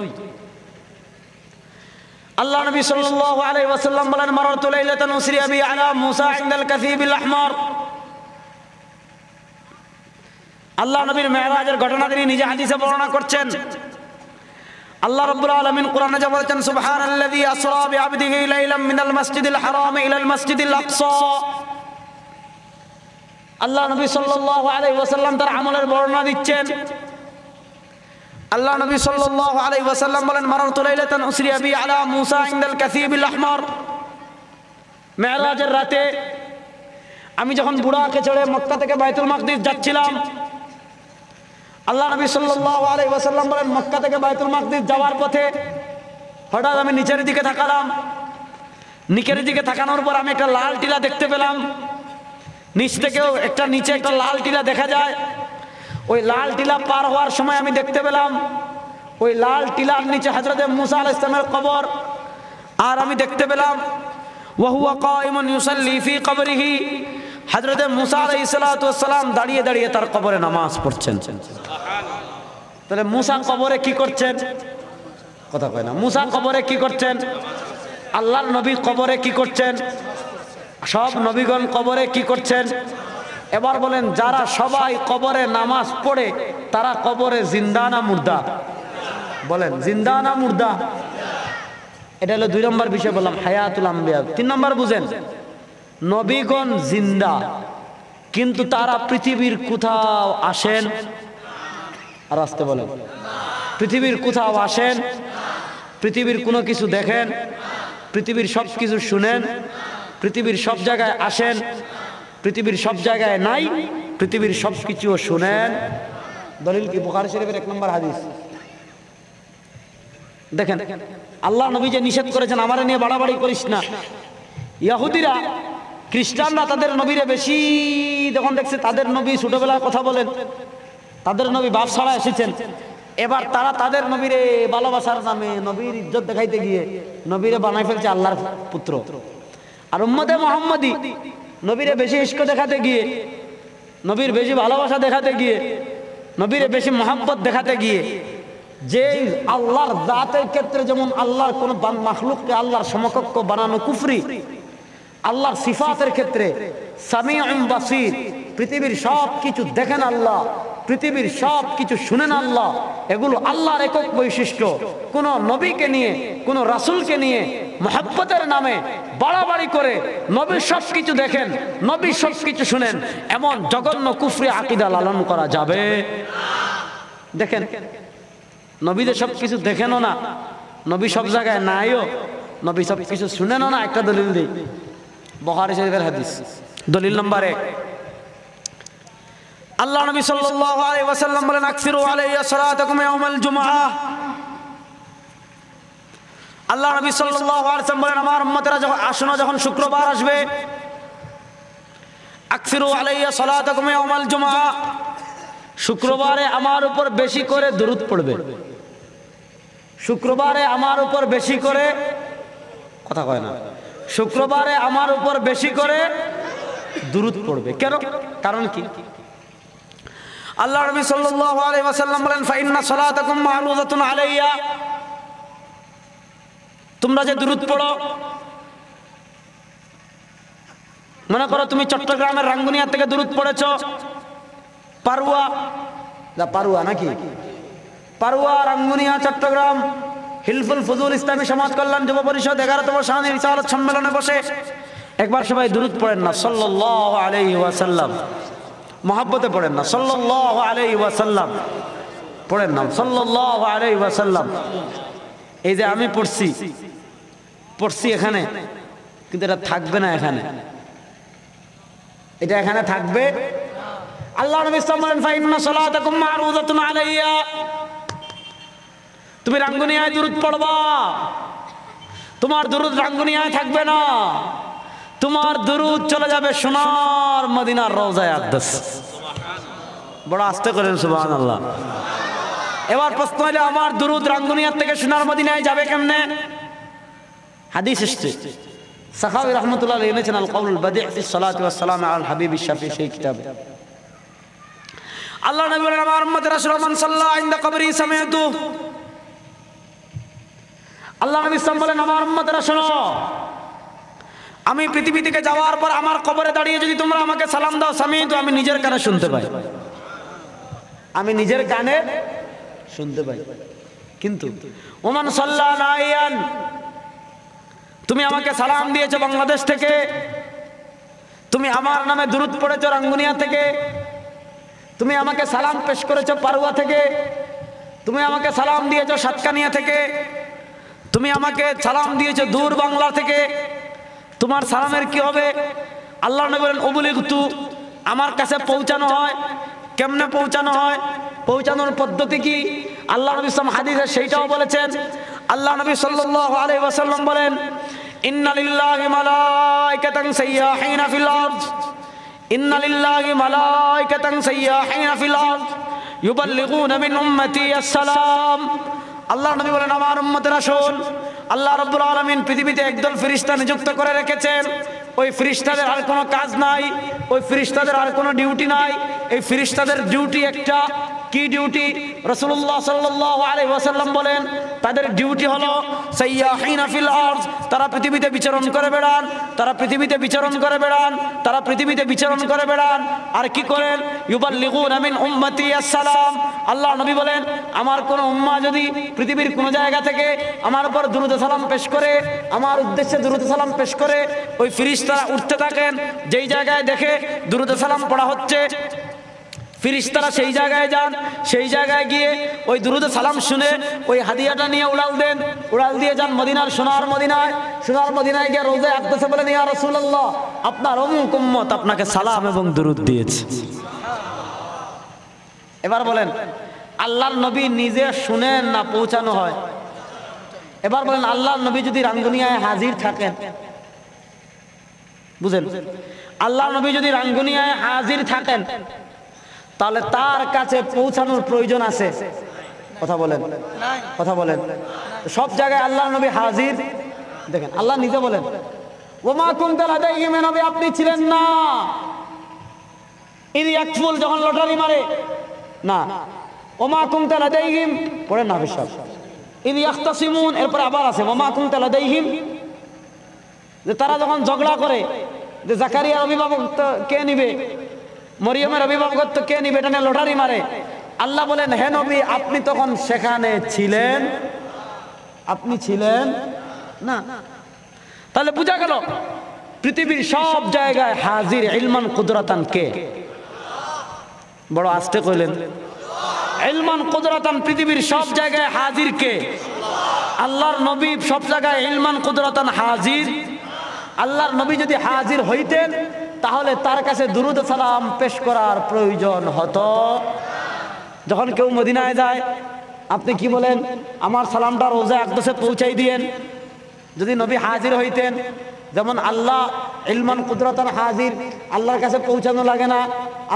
আল্লাহ নবী সাল্লাল্লাহু আলাইহি ওয়াসাল্লাম বলেন মারাতু লাইলাতান উসরিয়া বি আলা মুসা ইনদাল কাসীবিল আহমার। আল্লাহ নবীর মেরাজের ঘটনা তিনি নিজে হাদিসে বর্ণনা করছেন। আল্লাহ রাব্বুল আলামিন কোরআনে যা বলেছেন সুবহানাল্লাযী আসরা বিআবদিহি লাইলাম মিনাল মাসজিদিল হারাম ইলাল মাসজিদিল আকসা। আল্লাহ নবী সাল্লাল্লাহু আলাইহি ওয়াসাল্লাম তার আমলের বর্ণনা দিচ্ছেন। আল্লাহ নবী সাল্লাল্লাহু আলাইহি ওয়াসাল্লাম বলেন মারাতু লাইলাতান উসরিয়া বি আলা মুসা ইনদাল কাসীবিল আহমার। মেরাজের রাতে আমি যখন বুড়াকে চড়ে মক্কা থেকে বাইতুল মাকদিস যাচ্ছিলাম, আল্লাহ নবী সাল্লাল্লাহু আলাইহি ওয়াসাল্লাম বলেন মক্কা থেকে বাইতুল মাকদিস যাওয়ার পথে হঠাৎ আমি নিচের দিকে তাকালাম। নিচের দিকে তাকানোর পর আমি একটা লাল টিলা দেখতে পেলাম। নিচ থেকেও একটা নিচে একটা লাল টিলা দেখা যায়। ওই লাল টিলা পার হওয়ার সময় আমি দেখতে পেলাম ওই লাল টিলার নিচে হযরতে মুসা আলাইহিস সালামের কবর। আর আমি দেখতে পেলাম ওয়া হুয়া কায়িমুন ইউসাল্লি ফি কবরিহি, হযরতে মুসা আলাইহিস সালাতু ওয়াস সালাম দাঁড়িয়ে দাঁড়িয়ে তার কবরে নামাজ পড়ছেন। তাহলে মুসা কবরে কি করছেন? কথা কয় না। মুসা কবরে কি করছেন? আল্লাহর নবী কবরে কি করছেন? সব নবীগণ কবরে কি করছেন? এবার বলেন যারা সবাই কবরে নামাজ পড়ে তারা কবরে জিন্দা না মুর্দা? বলেন জিন্দা না মুর্দা? এটা হলো 2 নম্বর বিষয় বললাম, হায়াতুল আম্বিয়া। 3 নম্বর বুঝেন, নবীগণ জিন্দা, কিন্তু তারা পৃথিবীর কোথাও আসেন? আর আসতে বলেন, পৃথিবীর কোথাও আসেন? পৃথিবীর কোনো কিছু দেখেন? পৃথিবীর সব কিছু শুনেন? পৃথিবীর সব জায়গায় আসেন? পৃথিবীর সব জায়গায় নাই? পৃথিবীর সব কিছুও শুনেন? দলিল কি? বুখারী শরীফের 1 নম্বর হাদিস। দেখেন আল্লাহ নবী যে নিষেধ করেছেন আমারে নিয়ে বাড়াবাড়ি করিস না। ইহুদিরা, খ্রিস্টানরা তাদের নবীরে বেশি যখন দেখছে, তাদের নবী ছোটবেলার কথা বলেন, তাদের নবী বাপ ছাড়া এসেছেন, এবার তারা তাদের নবীরে ভালোবাসার নামে নবীর ইজ্জত দেখাইতে গিয়ে নবীরে বানাই ফেলছে আল্লাহর পুত্র। আর উম্মতে মুহাম্মদী নবীরে বেশি ইশক দেখাতে গিয়ে, নবীর বেশি ভালোবাসা দেখাতে গিয়ে, নবীরে বেশি মহব্বত দেখাতে গিয়ে, যে আল্লাহর জাতের ক্ষেত্রে যেমন আল্লাহর কোন মাখলুককে আল্লাহর সমকক্ষ বানানো কুফরি, আল্লাহর সিফাতের ক্ষেত্রে সামিউন বাসীর, পৃথিবীর সব কিছু দেখেন আল্লাহ, পৃথিবীর সব কিছু শুনেন আল্লাহ, এগুলো আল্লাহর একক বৈশিষ্ট্য। কোন নবীকে নিয়ে, কোন রাসূলকে নিয়ে মহব্বতের নামে বাড়াবাড়ি করে নবীর সব কিছু দেখেন, নবীর সব কিছু শুনেন, এমন জঘন্য কুফরি আকীদা লালন করা যাবে? দেখেন নবীদের সব কিছু দেখেনও না, নবী সব জায়গায় নাইও, নবী সব কিছু শুনেনও না। একটা দলিল দিই, বুখারী শরীফের হাদিস, দলিল নম্বর 1। আল্লাহ নবী সাল্লাল্লাহু আলাইহি ওয়াসাল্লাম বলেন আকসিরু আলাইয়া সালাতাকুম ইয়াউমাল জুমআহ। আল্লাহ নবী সাল্লাল্লাহু আলাইহি ওয়াসাল্লাম বলেন আমার উম্মতেরা যখন আসুন, যখন শুক্রবার আসবে, আকসিরু আলাইয়া সালাতাকুম ইয়াউমাল জুমআহ, শুক্রবারে আমার উপর বেশি করে দুরূদ পড়বে। শুক্রবারে আমার উপর বেশি করে, কথা কয় না, শুক্রবারে আমার উপর বেশি করে দুরূদ পড়বে। কেন? কারণ কি? আল্লাহ নবী সাল্লাল্লাহু আলাইহি ওয়াসাল্লাম বলেন ফাইন্না সালাতাকুম মা'রুযাতুন আলাইয়া, তোমরা যে দুরূদ পড়ো, মনে করো তুমি চট্টগ্রামের রাঙ্গুনিয়া থেকে দুরূদ পড়েছো পারুয়া, পারুয়া নাকি, পারুয়া, রাঙ্গুনিয়া, চট্টগ্রাম, হিলফুল ফুজুল ইসলামী সমাজ কল্যাণ যুব পরিষদ 11তম শাহী রিসালাত সম্মেলনে বসে একবার সবাই দুরূদ পড়েন না সাল্লাল্লাহু আলাইহি ওয়াসাল্লাম? মহব্বতে পড়েন না সাল্লাল্লাহু আলাইহি ওয়াসাল্লাম? পড়েন না সাল্লাল্লাহু আলাইহি ওয়াসাল্লাম? এই যে আমি পড়ছি এখানে, কিন্তু এটা থাকবে না এখানে, এটা এখানে থাকবে আল্লাহ নবী সাল্লাল্লাহু আলাইহি ওয়াসাল্লাম বলেন ফাইন্না সালাতাকুম মা'রুদাতুন আলাইয়া, তুমি রাঙ্গুনিয়ায় দুরূদ পড়বা, তোমার দুরূদ রাঙ্গুনিয়ায় থাকবে না, তোমার দুরূদ চলে যাবে সোনার মদিনার রওজায়ে আকদাস। বড় আস্তে করেন সুবহানাল্লাহ। এবার প্রশ্ন হলো আমার দুরূদ রাঙ্গুনিয়ার থেকে সোনার মদিনায় যাবে কেমনে? হাদিস এসেছে, সাখাওয়ী রাহমাতুল্লাহ আলাইহি এনেছেন আল কাউলুল বাদি' ফি সালাতি ওয়াস সালাম আলা হাবিবিশ শাফি সেই কিতাবে। আল্লাহ নবী বলেন আমার উম্মতের রাসূল মান সাল্লা ইনদা কবরি সামিআতু, আল্লাহ নবী সাল্লাল্লাহু বলেন আমার উম্মতেরা শোনো, আমি পৃথিবী থেকে যাওয়ার পর আমার কবরে দাঁড়িয়ে যদি তোমরা আমাকে সালাম দাও সামিআতু, আমি নিজের কানে শুনতে পাই, আমি নিজের কানে শুনতে পাই। কিন্তু ওমান সাল্লা নাইয়ান, তুমি আমাকে সালাম দিয়েছো বাংলাদেশ থেকে, তুমি আমার নামে দুরূদ পড়েছো রাঙ্গুনিয়া থেকে, তুমি আমাকে সালাম পেশ করেছো পারুয়া থেকে, তুমি আমাকে সালাম দিয়েছো সাতকানিয়া থেকে, তুমি আমাকে সালাম দিয়েছো দূর বাংলা থেকে, তোমার সালামের কি হবে? আল্লাহ নবী বলেন উবলিগতু, আমার কাছে পৌঁছানো হয়। কেমনে পৌঁছানো হয়? পৌঁছানোর পদ্ধতি কি? আল্লাহ নবী সাল্লাল্লাহু আলাইহি ওয়াসাল্লাম হাদিসে সেইটাও বলেছেন। আল্লাহ নবী সাল্লাল্লাহু আলাইহি ওয়াসাল্লাম বলেন ইন্না লিল্লাহি মালাইকাতান সাইয়াহিনা ফিল আরদ, ইন্না লিল্লাহি মালাইকাতান সাইয়াহিনা ফিল আরদ ইউবাল্লিগুনা মিন উম্মতি আসসালাম। আল্লাহ নবী বলেন আমার উম্মতেরা শোন, আল্লাহ রাব্বুল আলামিন পৃথিবীতে একদল ফেরেশতা নিযুক্ত করে রেখেছেন। ওই ফেরেশতাদের আর কোনো কাজ নাই, ওই ফেরেশতাদের আর কোনো ডিউটি নাই। এই ফেরেশতাদের ডিউটি একটা, কি ডিউটি? রাসূলুল্লাহ সাল্লাল্লাহু আলাইহি ওয়াসাল্লাম বলেন তাদের ডিউটি হলো সাইয়াহিনা ফিল আরদ, তারা পৃথিবীতে বিচরণ করে বেড়ান, তারা পৃথিবীতে বিচরণ করে বেড়ান, তারা পৃথিবীতে বিচরণ করে বেড়ান। আর কি করেন? ইউবাল্লিগুনা মিন উম্মতি আসসালাম। আল্লাহ নবী বলেন আমার কোন উম্মাহ যদি পৃথিবীর কোন জায়গা থেকে আমার উপর দুরূদ সালাম পেশ করে, আমার উদ্দেশ্যে দুরূদ সালাম পেশ করে, ওই ফেরেশতারা উঠতে থাকেন, যেই জায়গায় দেখে দুরূদ সালাম পড়া হচ্ছে ফেরেশতারা সেই জায়গায় যান, সেই জায়গায় গিয়ে ওই দুরূদ সালাম শুনে ওই হাদিয়াটা নিয়ে উড়াল দেন, উড়াল দিয়ে যান মদিনার সোনার মদিনায়। সোনার মদিনায় গিয়ে রওজায়ে আকদাসে বলেন ইয়া রাসূলুল্লাহ আপনার অমুক উম্মত আপনাকে সালাম এবং দুরূদ দিয়েছে। এবার বলেন আল্লাহর নবী নিজে শুনেন না পৌঁছানো হয়? এবার বলেন আল্লাহর নবী যদি রাঙ্গুনিয়ায় হাজির থাকেন, বুঝেন, আল্লাহর নবী যদি রাঙ্গুনিয়ায় হাজির থাকেন তাহলে তার কাছে পৌঁছানোর প্রয়োজন আছে? কথা বলেন, কথা বলেন। সব জায়গায় আল্লাহর নবী হাজির। দেখেন আল্লাহ নিজে বলেন ওমা কুনতা লাদাইহিম, নবী আপনি ছিলেন না ইদ ইয়াকফুল, যখন লটারি মারে না। ওমা কুনতা লাদাইহিম পড়েন না বিশাল। ইদ ইয়াখতাসিমুন, এরপর আবার আছে ওমা কুনতা লাদাইহিম, যে তারা যখন ঝগড়া করে যে জাকারিয়ার অভিভাবকত্ব কে নিবে, মরিয়মের অভিভাবকত্ব কে নিবে, এটা নিয়ে লটারি মারে। আল্লাহ বলেন হে নবী আপনি তখন সেখানে ছিলেন? আপনি ছিলেন না। তাহলে বোঝা গেল পৃথিবীর সব জায়গায় হাজির ইলমান কুদরাতান কে? বড় আস্তে কইলেন। ইলমান কুদরাতান পৃথিবীর সব জায়গায় হাজির কে? আল্লাহর নবী সব জায়গায় ইলমান কুদরাতান হাজির। আল্লাহর নবী যদি হাজির হইতেন তাহলে তার কাছে দুরূদ সালাম পেশ করার প্রয়োজন হতো। যখন কেউ মদিনায় যায় আপনি কি বলেন? আমার সালামটা রওজায়ে আকদাসে পৌঁছাই দিয়েন। যদি নবী হাজির হইতেন, যেমন আল্লাহ ইলমান কুদরাতান হাজির, আল্লাহর কাছে পৌঁছানো লাগে না।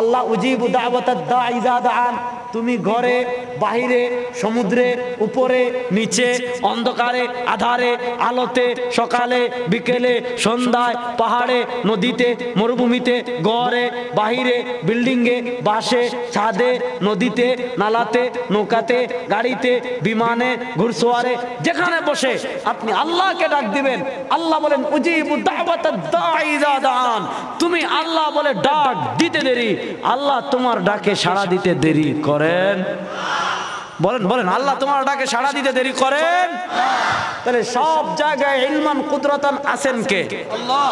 আল্লাহ উজিবু দাওয়াতাদ দাঈ ইযা দাআন, তুমি ঘরে বাহিরে সমুদ্রে উপরে নিচে অন্ধকারে আধারে আলোতে সকালে বিকেলে সন্ধ্যায় পাহাড়ে নদীতে মরুভূমিতে ঘরে বাহিরে বিল্ডিংয়ে বাসে ছাদে নদীতে নালাতে নৌকাতে গাড়িতে বিমানে ঘুরসওয়ারে যেখানে বসে আপনি আল্লাহকে ডাক দিবেন। আল্লাহ বলেন উজিবু দাওয়াতাদ দাঈ ইযা দাআন, তুমি আল্লাহ বলে ডাক দিতে দেরি, আল্লাহ তোমার ডাকে সাড়া দিতে দেরি করেন? বলেন বলেন, আল্লাহ তোমার ডাকে সাড়া দিতে দেরি করেন? তাহলে সব জায়গায় ইলমান কুদরাতান আছেন কে? আল্লাহ।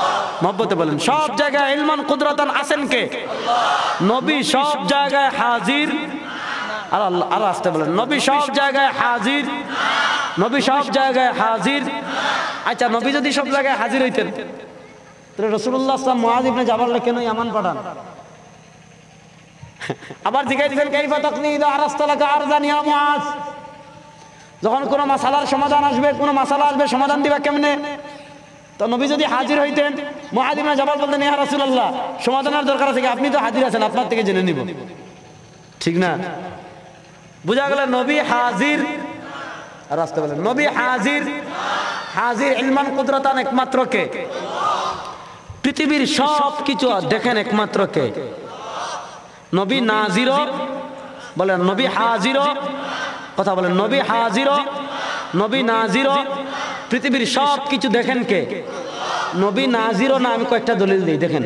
মহব্বতে বলেন সব জায়গায় ইলমান কুদরাতান আছেন কে? আল্লাহ। নবী সব জায়গায় হাজির। আর আল্লাহ আর আসতে বলেন নবী সব জায়গায় হাজির। নবী সব জায়গায় হাজির। আচ্ছা নবী যদি সব জায়গায় হাজির হইতেন তাহলে রাসূলুল্লাহ সাল্লাল্লাহু আলাইহি ওয়াসাল্লাম মুআয ইবনে জাবালকে কেন ইয়ামান পাঠান? আবার জিজ্ঞাসা দিবেন কাইফা তাকনিদ আরাস্তালাকা আরজান ইয়া মুআজ, যখন কোনো মাসালার সমাধান আসবে, কোনো মাসালা আসবে, সমাধান দিবা কেমনে? তো নবী যদি হাজির হইতেন, মুআয ইবনে জাবাল বলতেন ইয়া রাসূলুল্লাহ সমাধানের দরকার আছে কি, আপনি তো হাজির আছেন, আপনার থেকে জেনে নিব। ঠিক না? বুঝা গেল নবী হাজির, রাস্তা বলেন নবী হাজির। হাজির ইলমান কুদরতান একমাত্র কে? পৃথিবীর সব কিছু দেখেন একমাত্র কে? নবী নাজির বলেন, নবী হাজির, কথা বলেন নবী হাজির, নবী নাজির, পৃথিবীর সব কিছু দেখেন কে? নবী নাজির না। আমি কয়েকটা দলিল দিই, দেখেন।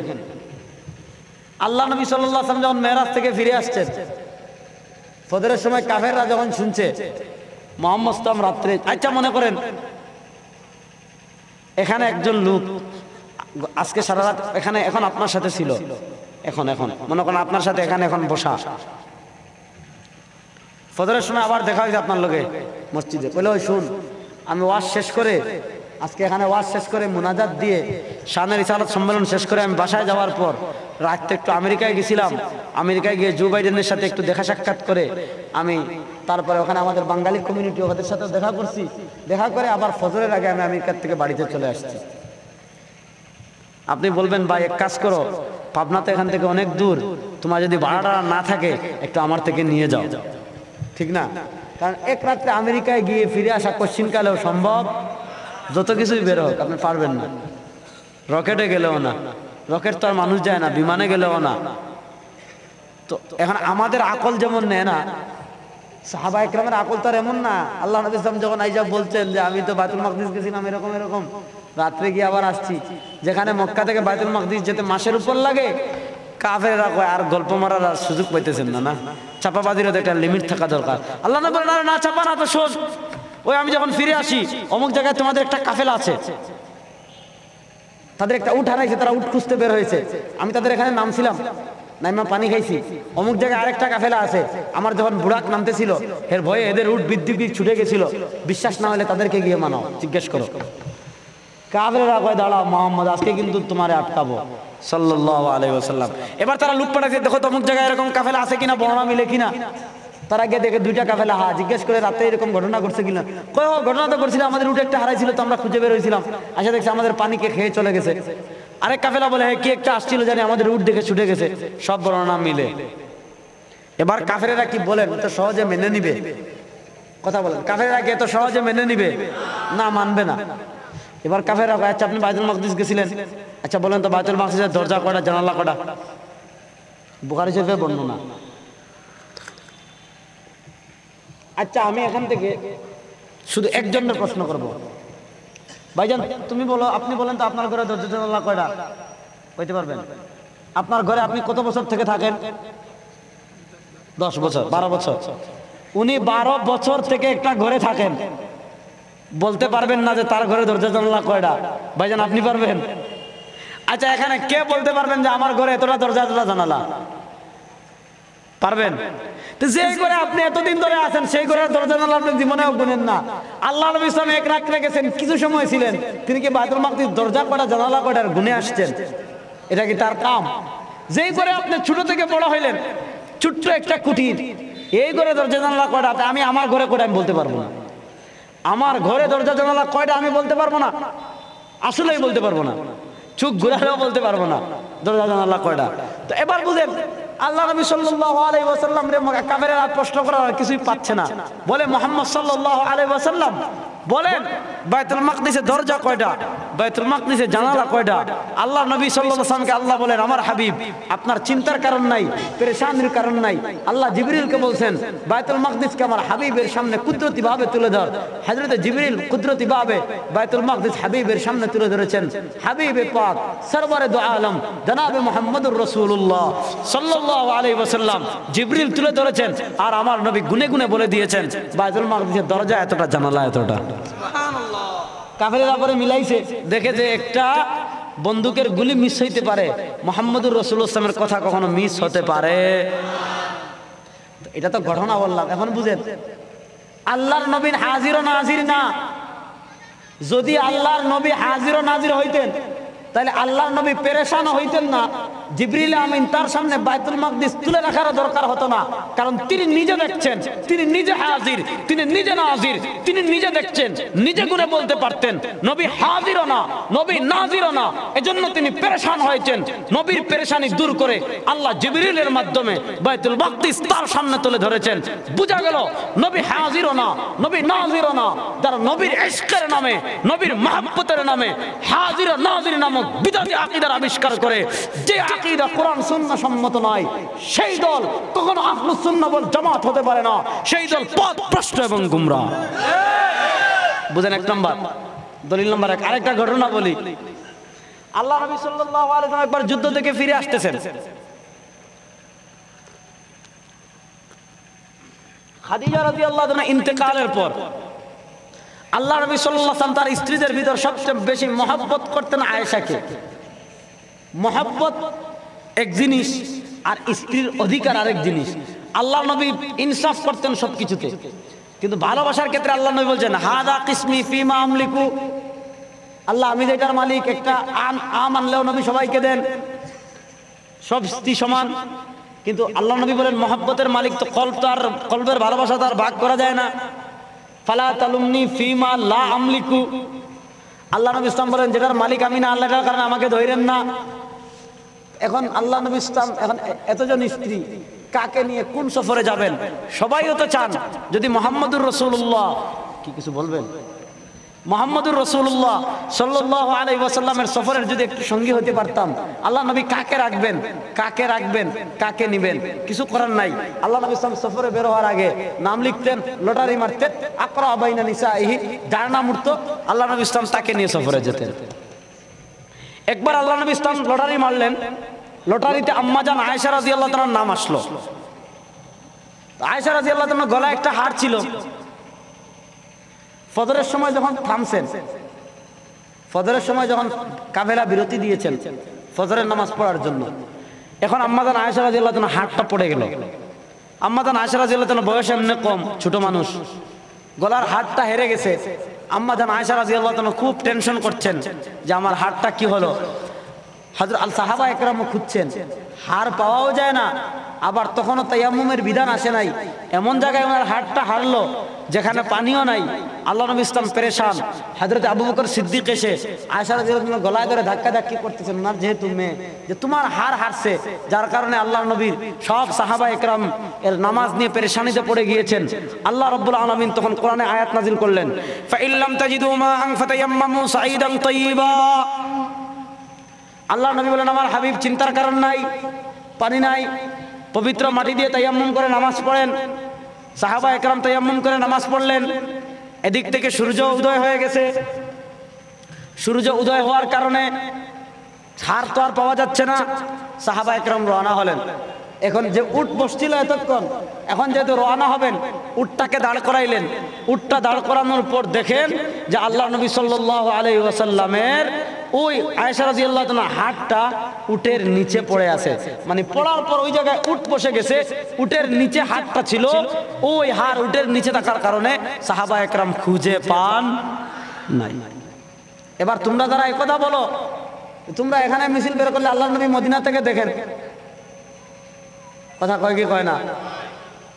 আল্লাহ নবী সাল্লাল্লাহু আলাইহি ওয়াসাল্লাম যখন মেরাজ থেকে ফিরে আসছেন, ফজরের সময় কাফেররা যখন শুনছে মুহাম্মদ সাল্লাম রাত্রে, আচ্ছা মনে করেন এখানে একজন লোক আজকে সারা রাত এখানে এখন আপনার সাথে ছিল, এখন মনে করেন আপনার সাথে এখানে এখন বসা, ফজরের সময় আবার দেখা হয়েছে আপনার লগে মসজিদে, বলে ওই শুন আমি ওয়াজ শেষ করে, আজকে এখানে ওয়াজ শেষ করে মুনাজাত দিয়ে শানের রিসালাত সম্মেলন শেষ করে আমি বাসায় যাওয়ার পর রাতে একটু আমেরিকায় গেছিলাম, আমেরিকায় গিয়ে জো বাইডেনের সাথে একটু দেখা সাক্ষাৎ করে আমি তারপরে ওখানে আমাদের বাঙালি কমিউনিটি ওদের সাথে দেখা করছি, দেখা করে আবার ফজরের আগে আমি আমেরিকার থেকে বাড়িতে চলে আসছি। আপনি বলবেন ভাই এক কাজ করো, পাবনা তো এখান থেকে অনেক দূর, তোমার যদি ভাড়া না থাকে একটু আমার থেকে নিয়ে যাও, ঠিক না? কারণ এক রাত্রে আমেরিকায় গিয়ে ফিরে আসা কোশ্চিনকালেও সম্ভব, যত কিছুই বের হোক আপনি পারবেন না। রকেটে গেলেও না, রকেট তো আর মানুষ যায় না, বিমানে গেলেও না। তো এখন আমাদের আকল যেমন নেয় না, সাহাবা ইকরামের আকল তো আর এমন না। আল্লাহ নবী সাল্লাল্লাহু আলাইহি ওয়াসাল্লাম যখন আইসা বলছেন যে আমি তো বাইতুল মাকদিস গেছিলাম এরকম রাত্রে গিয়ে আবার আসছি, যেখানে মক্কা থেকে বাইতুল মাকদিস যেতে মাসের উপর লাগে, কাফেররা কয় আর গল্প মারার আর সুযোগ পাইতেছেন না, চাপাবাজিরও একটা লিমিট থাকা দরকার। আল্লাহ নবী বলেন না চাপা না, তো শোন ওই আমি যখন ফিরে আসি অমুক জায়গায় তোমাদের একটা কাফেলা আছে, তাদের একটা উট হারাইছে, তারা উট খুঁজতে বের হয়েছে, আমি তাদের এখানে নামছিলাম, নাইমা পানি খাইছি, অমুক জায়গায় আরেকটা কাফেলা আছে, আমার যখন বুড়াক নামতেছিল এর ভয়ে এদের উট বিদ্যুৎ ছুটে গেছিল, বিশ্বাস না হলে তাদেরকে গিয়ে মানাও, জিজ্ঞেস করো। কাফেররা কয় দাঁড়াও মুহাম্মদ আজকে কিন্তু তোমারে আটকাবো সাল্লাল্লাহু আলাইহি ওয়াসাল্লাম। এবার তারা লুক পাঠাচ্ছে, দেখো তো অমুক জায়গায় এরকম কাফেলা আছে কিনা, বর্ণনা মিলে কিনা। তারা গিয়ে দেখে দুইটা কাফেলা, জিজ্ঞেস করে রাতে এরকম ঘটনা ঘটছে কিনা, কয় ঘটনা তো ঘটছিল, আমাদের উঠে একটা হারাইছিল তো আমরা খুঁজে বের হয়েছিলাম, আসে দেখছি আমাদের পানিকে খেয়ে চলে গেছে। আরেক কাফেলা বলে হ্যাঁ কি একটা আসছিল জানি, আমাদের উট দেখে ছুটে গেছে, সব বর্ণনা মিলে। এবার কাফেরেরা কি বলেন, তো সহজে মেনে নিবে? কথা বলেন, কাফেরেরা কি এত সহজে মেনে নিবে? না, মানবে না। এবার কাফেররা কয় আচ্ছা আপনি বাইতুল মাকদিস গেছিলেন, আচ্ছা বলেন তো বাইতুল মাকদিসের দরজা কয়টা, জানালা কয়টা? বুখারী শরীফের বর্ণনা। আচ্ছা আমি এখান থেকে শুধু একজনের প্রশ্ন করব, ভাইজান তুমি বলো, আপনি বলেন তো আপনার ঘরে দরজা জানালা কয়টা কইতে পারবেন? আপনার ঘরে আপনি কত বছর থেকে থাকেন? 10 বছর, 12 বছর। উনি 12 বছর থেকে একটা ঘরে থাকেন, বলতে পারবেন না যে তার ঘরে দরজা জানালা কয়টা? ভাইজান আপনি পারবেন? আচ্ছা এখানে কে বলতে পারবেন যে আমার ঘরে এতটা দরজা এতটা জানালা? পারবেন? তো যেই ঘরে আপনি এতদিন ধরে আছেন সেই ঘরের দরজা জানালা আপনি জীবনেও গুনেন না। আল্লাহ নবী সাল্লাল্লাহু আলাইহি ওয়াসাল্লাম এক রাত্রে গেছেন, কিছু সময় ছিলেন, তিনি কি বাইতুল মাকদিস দরজা কয়টা জানালা কয়টার গুনে আসছেন? এটা কি তার কাম? যেই ঘরে আপনি ছোট থেকে বড় হইলেন, ছোট্ট একটা কুটির, এই ঘরে দরজা জানালা কয়টা, আমি আমার ঘরে কয়টা আমি বলতে পারবো না। আমার ঘরে দরজা জানালা কয়টা আমি বলতে পারবো না, আসলেই বলতে পারবো না, চোখ ঘুরালেও বলতে পারবো না দরজা জানালা কয়টা। তো এবার বুঝেন আল্লাহ নবী সাল্লাল্লাহু আলাইহি ওয়াসাল্লাম রে কাফেররা প্রশ্ন করার আর কিছুই পাচ্ছে না, বলে মুহাম্মদ সাল্লাল্লাহু আলাইহি ওয়াসাল্লাম বলেন বাইতুল মাকদিসের দরজা কয়টা, বাইতুল মাকদিসের জানালা কয়টা? আল্লাহ নবী সাল্লাল্লাহু আলাইহি ওয়াসাল্লামকে আল্লাহ বলেন আমার হাবিব আপনার চিন্তার কারণ নাই, পেরেশানির কারণ নাই। আল্লাহ জিবরিলকে বলছেন বাইতুল মাকদিসকে আমার হাবিবের সামনে কুদরতি ভাবে তুলে ধর। হযরত জিবরিল কুদরতি ভাবে বাইতুল মাকদিস হাবিবের সামনে তুলে ধরেছেন। হাবিবে পাক সরওয়ারে দু আলম জনাবে মুহাম্মদুর রাসূলুল্লাহ সাল্লাল্লাহু আলাইহি ওয়াসাল্লাম জিবরিল তুলে ধরেছেন, আর আমার নবী গুনে গুনে বলে দিয়েছেন বাইতুল মাকদিসের দরজা এতটা, জানালা এতটা। সুবহানাল্লাহ। কাফেররা পরে মিলাইছে, দেখে যে একটা বন্দুকের গুলি মিস হইতে পারে, মুহাম্মদুর রাসূলুল্লাহ সাল্লাল্লাহু আলাইহি ওয়াসাল্লামের কথা কখনো মিস হতে পারে? এটা তো ঘটনা বললাম, এখন বুঝেন আল্লাহর নবী হাজির ও নাজির না। যদি আল্লাহর নবী হাজির ও নাজির হইতেন তাহলে আল্লাহর নবী পেরেশান হইতেন না, জিবরিল আমিন তার সামনে বাইতুল মাকদিস তুলে রাখার দরকার হতো না, কারণ তিনি নিজে দেখছেন, তিনি নিজে হাজির, তিনি নিজে নাজির, তিনি নিজে দেখছেন, নিজে গুণে বলতে পারতেন। নবী হাজিরও না, নবী নাজিরও না, এজন্য তিনি পেরেশান হয়েছেন। নবীর পেরেশানি দূর করে আল্লাহ জিবরিলের মাধ্যমে বাইতুল মাকদিস তার সামনে তুলে ধরেছেন। বোঝা গেল নবী হাজিরও না, নবী নাজিরও না, যারা নবীর ইশকের নামে, নবীর মহব্বতের নামে হাজির ও নাজির নামক বিদআতি আকীদার আবিষ্কার করে, যে আকীদা কোরআন সুন্নাহ সম্মত নয়, সেই দল কখনো আহলুস সুন্নাহ ওয়াল জামাত হতে পারে না। সেই দল পথভ্রষ্ট এবং গুমরাহ। বুঝেন? এক নাম্বার দলিল নাম্বার এক। আরেকটা ঘটনা বলি। আল্লাহ নবী সাল্লাল্লাহু আলাইহি ওয়াসাল্লাম একবার যুদ্ধ থেকে ফিরে আসতেছেন। খাদিজা রাদিয়াল্লাহু আনহা ইন্তেকালের পর আল্লাহ নবী সাল্লাল্লাহু আলাইহি ওয়াসাল্লাম তার স্ত্রীদের ভিতর সবচেয়ে বেশি মহব্বত করতেন আয়েশাকে। মহব্বত এক জিনিস আর স্ত্রীর অধিকার আরেক জিনিস। আল্লাহ নবী ইনসাফ করতেন সবকিছুতে, কিন্তু ভালোবাসার ক্ষেত্রে আল্লাহ নবী বলছেন হাদা কিসমি ফিমা আমলিকু, আল্লাহ আমি যেটার মালিক, একটা আম আনলেও নবী সবাইকে দেন, সব স্ত্রী সমান। কিন্তু আল্লাহ নবী বলেন মহব্বতের মালিক তো কলব, তার কলবের ভালোবাসা তার ভাগ করা যায় না। ফালা তালুমনি ফিমা লা আমলিকু, আল্লাহ নবী ইসলাম বলেন যেটার মালিক আমি না, আল্লাহর কারণে আমাকে ধরেন না। এখন আল্লাহ নবী ইসলাম এখন এতজন স্ত্রী কাকে নিয়ে কোন সফরে যাবেন? সবাই তো চান যদি মুহাম্মদুর রাসূলুল্লাহ, কি কিছু বলবেন? মুহাম্মদুর রাসূলুল্লাহ সাল্লাল্লাহু আলাইহি ওয়াসাল্লামের সফরের যদি একটু সঙ্গী হতে পারতাম, আল্লাহ নবী কাকে রাখবেন, কাকে রাখবেন, কাকে নেবেন? কিছু করার নাই। আল্লাহ নবী ইসলাম সফরে বের হওয়ার আগে নাম লিখতেন, লটারি মারতেন, আকরা বাইনা নিসাইহি, যার নাম উঠতো আল্লাহ নবী ইসলাম তাকে নিয়ে সফরে যেতেন। একবার আল্লাহ নবী ইসলাম লটারি মারলেন, লটারিতে আম্মাজান আয়েশা রাদিয়াল্লাহু তাআলার নাম আসলো। আয়েশা রাদিয়াল্লাহু তাআলার গলায় একটা হার ছিল। ফজরের সময় যখন থামছেন, ফজরের সময় যখন কাফেলা বিরতি দিয়েছেন ফজরের নামাজ পড়ার জন্য, এখন আম্মাজান আয়েশা রাদিয়াল্লাহু তাআলার হাতটা পড়ে গেল। আম্মাজান আয়েশা রাদিয়াল্লাহু তাআলা বয়স এমনি কম, ছোট মানুষ, গলার হাতটা হেরে গেছে। আম্মাজান আয়েশা রাদিয়াল্লাহু তাআলা খুব টেনশন করছেন যে আমার হাতটা কি হলো। হযরত আল সাহাবা একরামও খুঁজছেন, হার পাওয়াও যায় না, আবার তখনও তায়াম্মুমের বিধান আসে নাই। এমন জায়গায় ওনার হাতটা হারলো যেখানে পানিও নাই। আল্লাহ নবী ইসলাম পেরেশান। হযরত আবু বকর সিদ্দিক এসে আয়েশা রাদিয়াল্লাহু তাআলা গলায় ধরে ধাক্কা ধাক্কি করতেছেন, ওনার যেহেতু মেয়ে, যে তোমার হার হারছে, যার কারণে আল্লাহ নবীর সব সাহাবা একরাম এর নামাজ নিয়ে পেরেশানিতে পড়ে গিয়েছেন। আল্লাহ রাব্বুল আলামিন তখন কোরআনে আয়াত নাযিল করলেন, ফাইল্লাম তাজিদু মাআন ফাতায়াম্মামু সাঈদান তাইয়্যিবা। আল্লাহ নবী বলেন আমার হাবিব চিন্তার কারণ নাই, পানি নাই, পবিত্র মাটি দিয়ে তায়াম্মুম করে নামাজ পড়েন। সাহাবা একরাম তায়াম্মুম করে নামাজ পড়লেন। এদিক থেকে সূর্য উদয় হয়ে গেছে। সূর্য উদয় হওয়ার কারণে হার তো আর পাওয়া যাচ্ছে না। সাহাবা একরাম রওনা হলেন। এখন যে উট বসছিল এতক্ষণ, এখন যেহেতু রওনা হবেন, উটটাকে দাঁড় করাইলেন। উটটা দাঁড় করানোর পর দেখেন যে আল্লাহ নবী সাল্লাল্লাহু আলাইহি ওয়াসাল্লামের ওই আয়েশা রাদিয়াল্লাহু তাআলা হাতটা উটের নিচে পড়ে আছে। মানে পড়ার পর ওই জায়গায় উট বসে গেছে, উটের নিচে হাতটা ছিল, ওই হার উটের নিচে থাকার কারণে সাহাবা একরাম খুঁজে পান নাই। এবার তোমরা যারা এই কথা বলো, তোমরা এখানে মিছিল বের করলে আল্লাহ নবী মদিনা থেকে দেখেন, কথা কয় কি কয় না?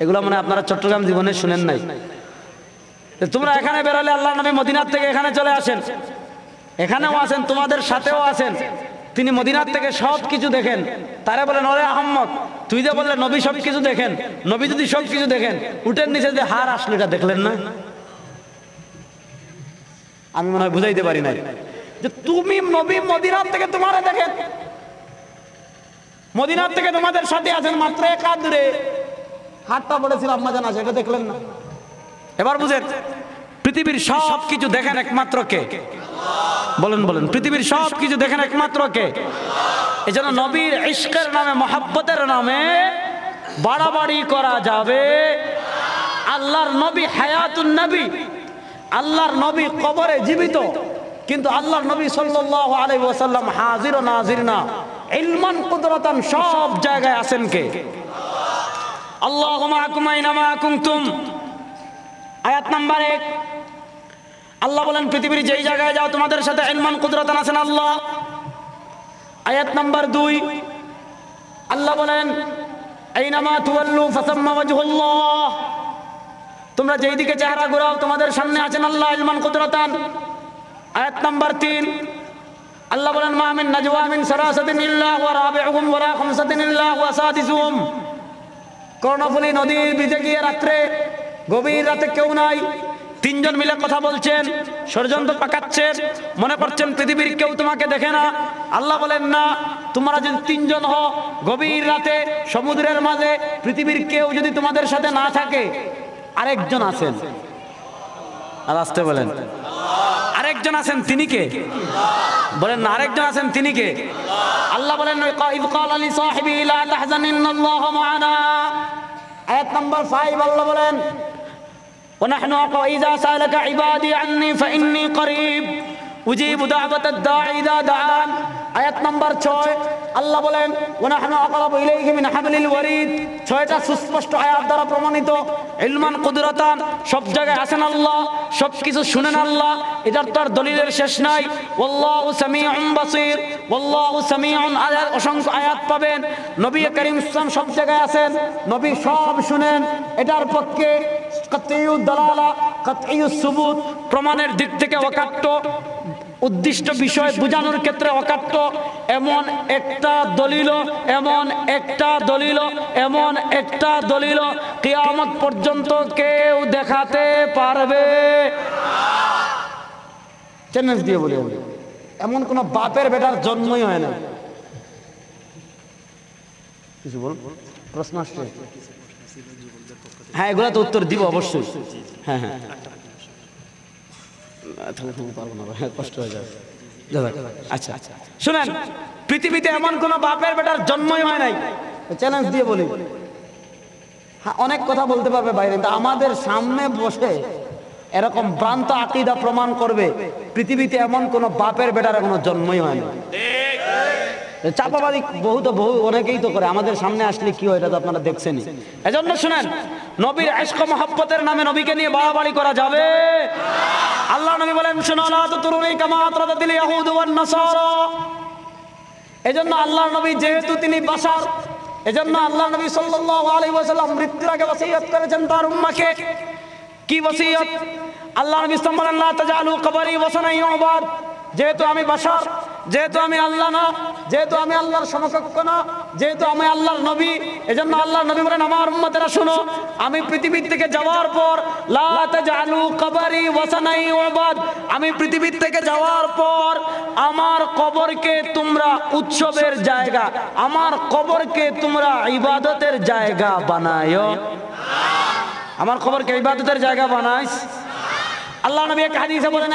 এগুলো মানে আপনারা চট্টগ্রাম জীবনে শুনেন নাই। তোমরা এখানে বেরোলে আল্লাহ নবী মদিনার থেকে এখানে চলে আসেন, এখানেও আছেন, তোমাদের সাথেও আছেন, তিনি মদিনার থেকে সব কিছু দেখেন। তারা বলেন ওরে আহম্মদ, তুই যে বললে নবী সব কিছু দেখেন, নবী যদি সব কিছু দেখেন, উটের নিচে যে হার আসলো এটা দেখলেন না? আমি মনে হয় বুঝাইতে পারি নাই যে তুমি নবী মদিনার থেকে তোমারে দেখেন, মদিনার থেকে তোমাদের সাথে আছেন, মাত্র এক হাত দূরে হাতটা পড়েছিল আম্মাজান আছে, এটা দেখলেন না? এবার বুঝেন, পৃথিবীর সব কিছু দেখেন একমাত্র কে? বলেন বলেন, পৃথিবীর সব কিছু দেখেন একমাত্র কে? এই জন্য নবীর ইশকের নামে, মহব্বতের নামে বাড়াবাড়ি করা যাবে। আল্লাহর নবী হায়াতুন নবী, আল্লাহর নবী কবরে জীবিত, কিন্তু আল্লাহর নবী সাল্লাল্লাহু আলাইহি ওয়াসাল্লাম হাজির ও নাজির না, ইলমান কুদরাতান সব জায়গায় আছেন কে? আল্লাহু মাআকুম আইনামা কুনতুম। আয়াত নাম্বার 1, আল্লাহ বলেন পৃথিবীর যেই জায়গায় যাও তোমাদের সাথে ইলমান কুদরাতান আছেন আল্লাহ। আয়াত নাম্বার 2, আল্লাহ বলেন আইনামা তুওয়াল্লু ফাসাম্মা ওয়াজহুল্লাহ, তোমরা যেই দিকে চেহারা ঘোরাও তোমাদের সামনে আছেন আল্লাহ ইলমান কুদরাতান। আয়াত নাম্বার 3 আল্লাহ বলেন মা মিন নাজওয়া মিন সালাসাতিন ইল্লা ওয়া রাবিউহুম ওয়া লা খামসাতিন ইল্লা ওয়া সাদিসুহুম, কর্ণফুলী নদীর ব্রিজে গিয়ে রাত্রে গভীর রাতে কেউ নাই, তিনজন মিলে কথা বলছেন, ষড়যন্ত্র পাকাচ্ছেন, মনে করছেন পৃথিবীর কেউ তোমাকে দেখে না। আল্লাহ বলেন না, তোমরা যদি তিনজন হও গভীর রাতে সমুদ্রের মাঝে, পৃথিবীর কেউ যদি তোমাদের সাথে না থাকে, আরেকজন আছেন। আর আসতে বলেন আরেকজন আছেন, তিনি কে? বলেন না, আরেকজন আছেন, তিনি কে? আল্লাহ বলেন ইয ক্বালা লি সাহিবিহি লা তাহজান ইন্নাল্লাহা মা'ানা। আয়াত নাম্বার 5 আল্লাহ বলেন ওয়ানাহনু ইযা সালাকা ইবাদি আন্নী ফাইন্নী করিব উজিবু দাওয়াতাদ দাঈ ইযা দাআন। আয়াত নাম্বার 6 আল্লাহ বলেন ওয়ানাহনু আকরাবু ইলাইহি মিন হাবলিল ওয়ারিদ। 6টা সুস্পষ্ট আয়াত দ্বারা প্রমাণিত ইলমান কুদরাতান, সব জায়গায় আছেন আল্লাহ, সব কিছু শুনেন আল্লাহ, এটার তো আর দলিলের শেষ নাই। ওয়াল্লাহু সামিউন বাসীর, ওয়াল্লাহু সামিউন, অসংখ্য আয়াত পাবেন। নবী করিম সাল্লাল্লাহু সব জায়গায় আছেন, নবী সব শুনেন। এটার পক্ষে কাতঈউদ দালালা, কাতঈউস সুবুত, প্রমাণের দিক থেকে অকাট্য, উদ্দিষ্ট বিষয় বোঝানোর ক্ষেত্রে অকাট্য এমন একটা দলিল, এমন একটা দলিল, এমন একটা দলিল কিয়ামত পর্যন্ত কেউ দেখাতে পারবে? চ্যালেঞ্জ দিয়ে বলি, এমন কোন বাপের বেটার জন্মই হয় না। কিছু বল, প্রশ্ন আসছে? হ্যাঁ, এগুলা তো উত্তর দিব অবশ্যই। হ্যাঁ হ্যাঁ, কষ্ট হয়ে যাবে। আচ্ছা শুনেন, পৃথিবীতে এমন কোন বাপের বেটার জন্মই হয় নাই। চ্যালেঞ্জ দিয়ে বলি, হ্যাঁ অনেক কথা বলতে পারবে বাইরে, কিন্তু আমাদের সামনে বসে এরকম ভ্রান্ত আকীদা প্রমাণ করবে পৃথিবীতে এমন কোন বাপের বেটার কোনো জন্মই হয় না। চাপাবাদী বহু অনেকেই তো করে, আমাদের সামনে আসলে কি হয় এটা তো আপনারা দেখছেনই। এজন্য শুনেন, নবীর ইশক মহব্বতের নামে নবীকে নিয়ে বাড়াবাড়ি করা যাবে? আল্লাহ নবী বলেন শুনো লা তুতরুনি কামা আতরাদাতিল ইয়াহুদ ওয়ান নাসারা। এজন্য আল্লাহর নবী যেহেতু তিনি বাশার, এজন্য আল্লাহ নবী সাল্লাল্লাহু আলাইহি ওয়াসাল্লাম মৃত্যুর আগে ওসিয়ত করেছেন তার উম্মতকে। কি ওসিয়ত? আল্লাহ নবী সাল্লাল্লাহু আলাইহি ওয়াসাল্লাম লা তাজআলু কবরি ওয়াসানান ইউবাদ, যেহেতু আমি বাশার, যেহেতু আমি আল্লাহ না, যেহেতু আমি আল্লাহর সমকক্ষ না, যেহেতু আমি আল্লাহর নবী, এজন্য আল্লাহর নবী বলেন আমার উম্মতেরা শোনো, আমি পৃথিবী থেকে যাওয়ার পর লা তাজআলু কবরি ওয়াসানান ইউবাদ, আমি পৃথিবী থেকে যাওয়ার পর আমার কবরকে তোমরা উৎসবের জায়গা, আমার কবরকে তোমরা ইবাদতের জায়গা বানায়ো। আমার কবরকে ইবাদতের জায়গা বানাইস? আল্লাহ নবী এক হাদিসে বলেন,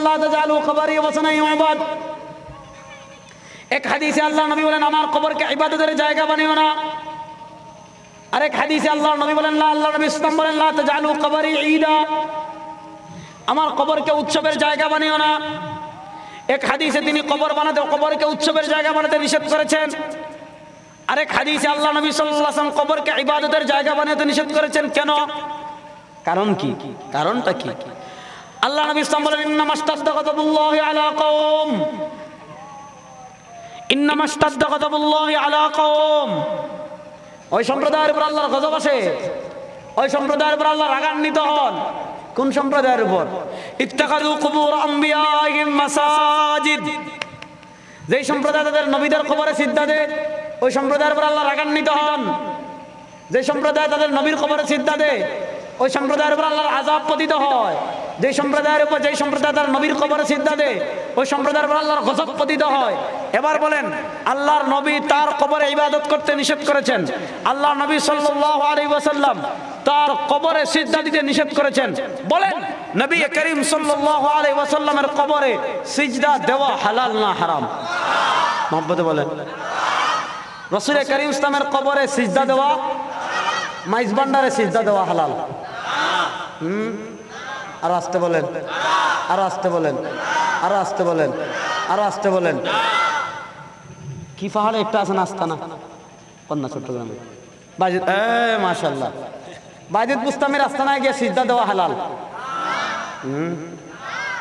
লা তাজআলু কবরি ওয়াসানান ইউবাদ। এক হাদিসে আল্লাহ নবী বলেন আমার কবরকে ইবাদতের জায়গা বানিও না। আরেক হাদিসে আল্লাহ নবী বলেন, আল্লাহ নবী সাল্লাল্লাহু আলাইহি ওয়াসাল্লাম বলেন লা তাজআলু কবরি ঈদা, আমার কবরকে উৎসবের জায়গা বানিও না। এক হাদিসে তিনি কবরকে উৎসবের জায়গা বানাতে নিষেধ করেছেন। আরেক হাদিসে আল্লাহ নবী সাল্লাল্লাহু আলাইহি ওয়াসাল্লাম কবরকে ইবাদতের জায়গা বানাতে নিষেধ করেছেন। কেন? কারণ কি? কারণটা কি? আল্লাহ নবী সাল্লাল্লাহু আলাইহি ওয়াসাল্লাম বলেন ইন্নামাশতাদ্দা গাযাবুল্লাহি আলা কওম, ইন্নামাশতাদ্দা গাযাবুল্লাহি আলা কওম, ওই সম্প্রদায়ের উপর আল্লাহর গজব আসে, ওই সম্প্রদায়ের উপর আল্লাহ রাগান্বিত হন। কোন সম্প্রদায়ের উপর? ইত্তাখাযু কুবুর আমবিয়াইহিম মাসাজিদ, যেই সম্প্রদায় তাদের নবীদের কবরে সিজদা দেয়, ওই সম্প্রদায়ের উপর আল্লাহ রাগান্বিত হন। যে সম্প্রদায় তাদের নবীর কবরে সিজদা দেয়, ওই সম্প্রদায়ের উপর আল্লাহর আযাব পতিত হয়। যে সম্প্রদায়ের উপর, যেই সম্প্রদায় তার নবীর কবরে সিজদা দেয়, ওই সম্প্রদায়ের উপর আল্লাহর গজব পতিত হয়। এবার বলেন, আল্লাহর নবী তার কবরে ইবাদত করতে নিষেধ করেছেন, আল্লাহর নবী সাল্লাল্লাহু আলাইহি ওয়াসাল্লাম তার কবরে সিজদা দিতে নিষেধ করেছেন। বলেন নবী করিম সাল্লাল্লাহু আলাইহি ওয়াসাল্লামের কবরে সিজদা দেওয়া হালাল না হারাম? মহব্বতে বলেন। রাসূল করিম ইসলামের কবরে সিজদা দেওয়া, মাইজ ভান্ডারে সিজদা দেওয়া হালাল? আর আসতে বলেন, আর আসতে বলেন, আর আসতে বলেন, আর আসতে বলেন। কি পাহাড়ে একটা আছে না, আস্তানা, কন্যা চট্টগ্রামে বাজিদ, মাশাআল্লাহ, বাজিদ বুস্তামের আস্তানায় গিয়ে সিজদা দেওয়া হালাল?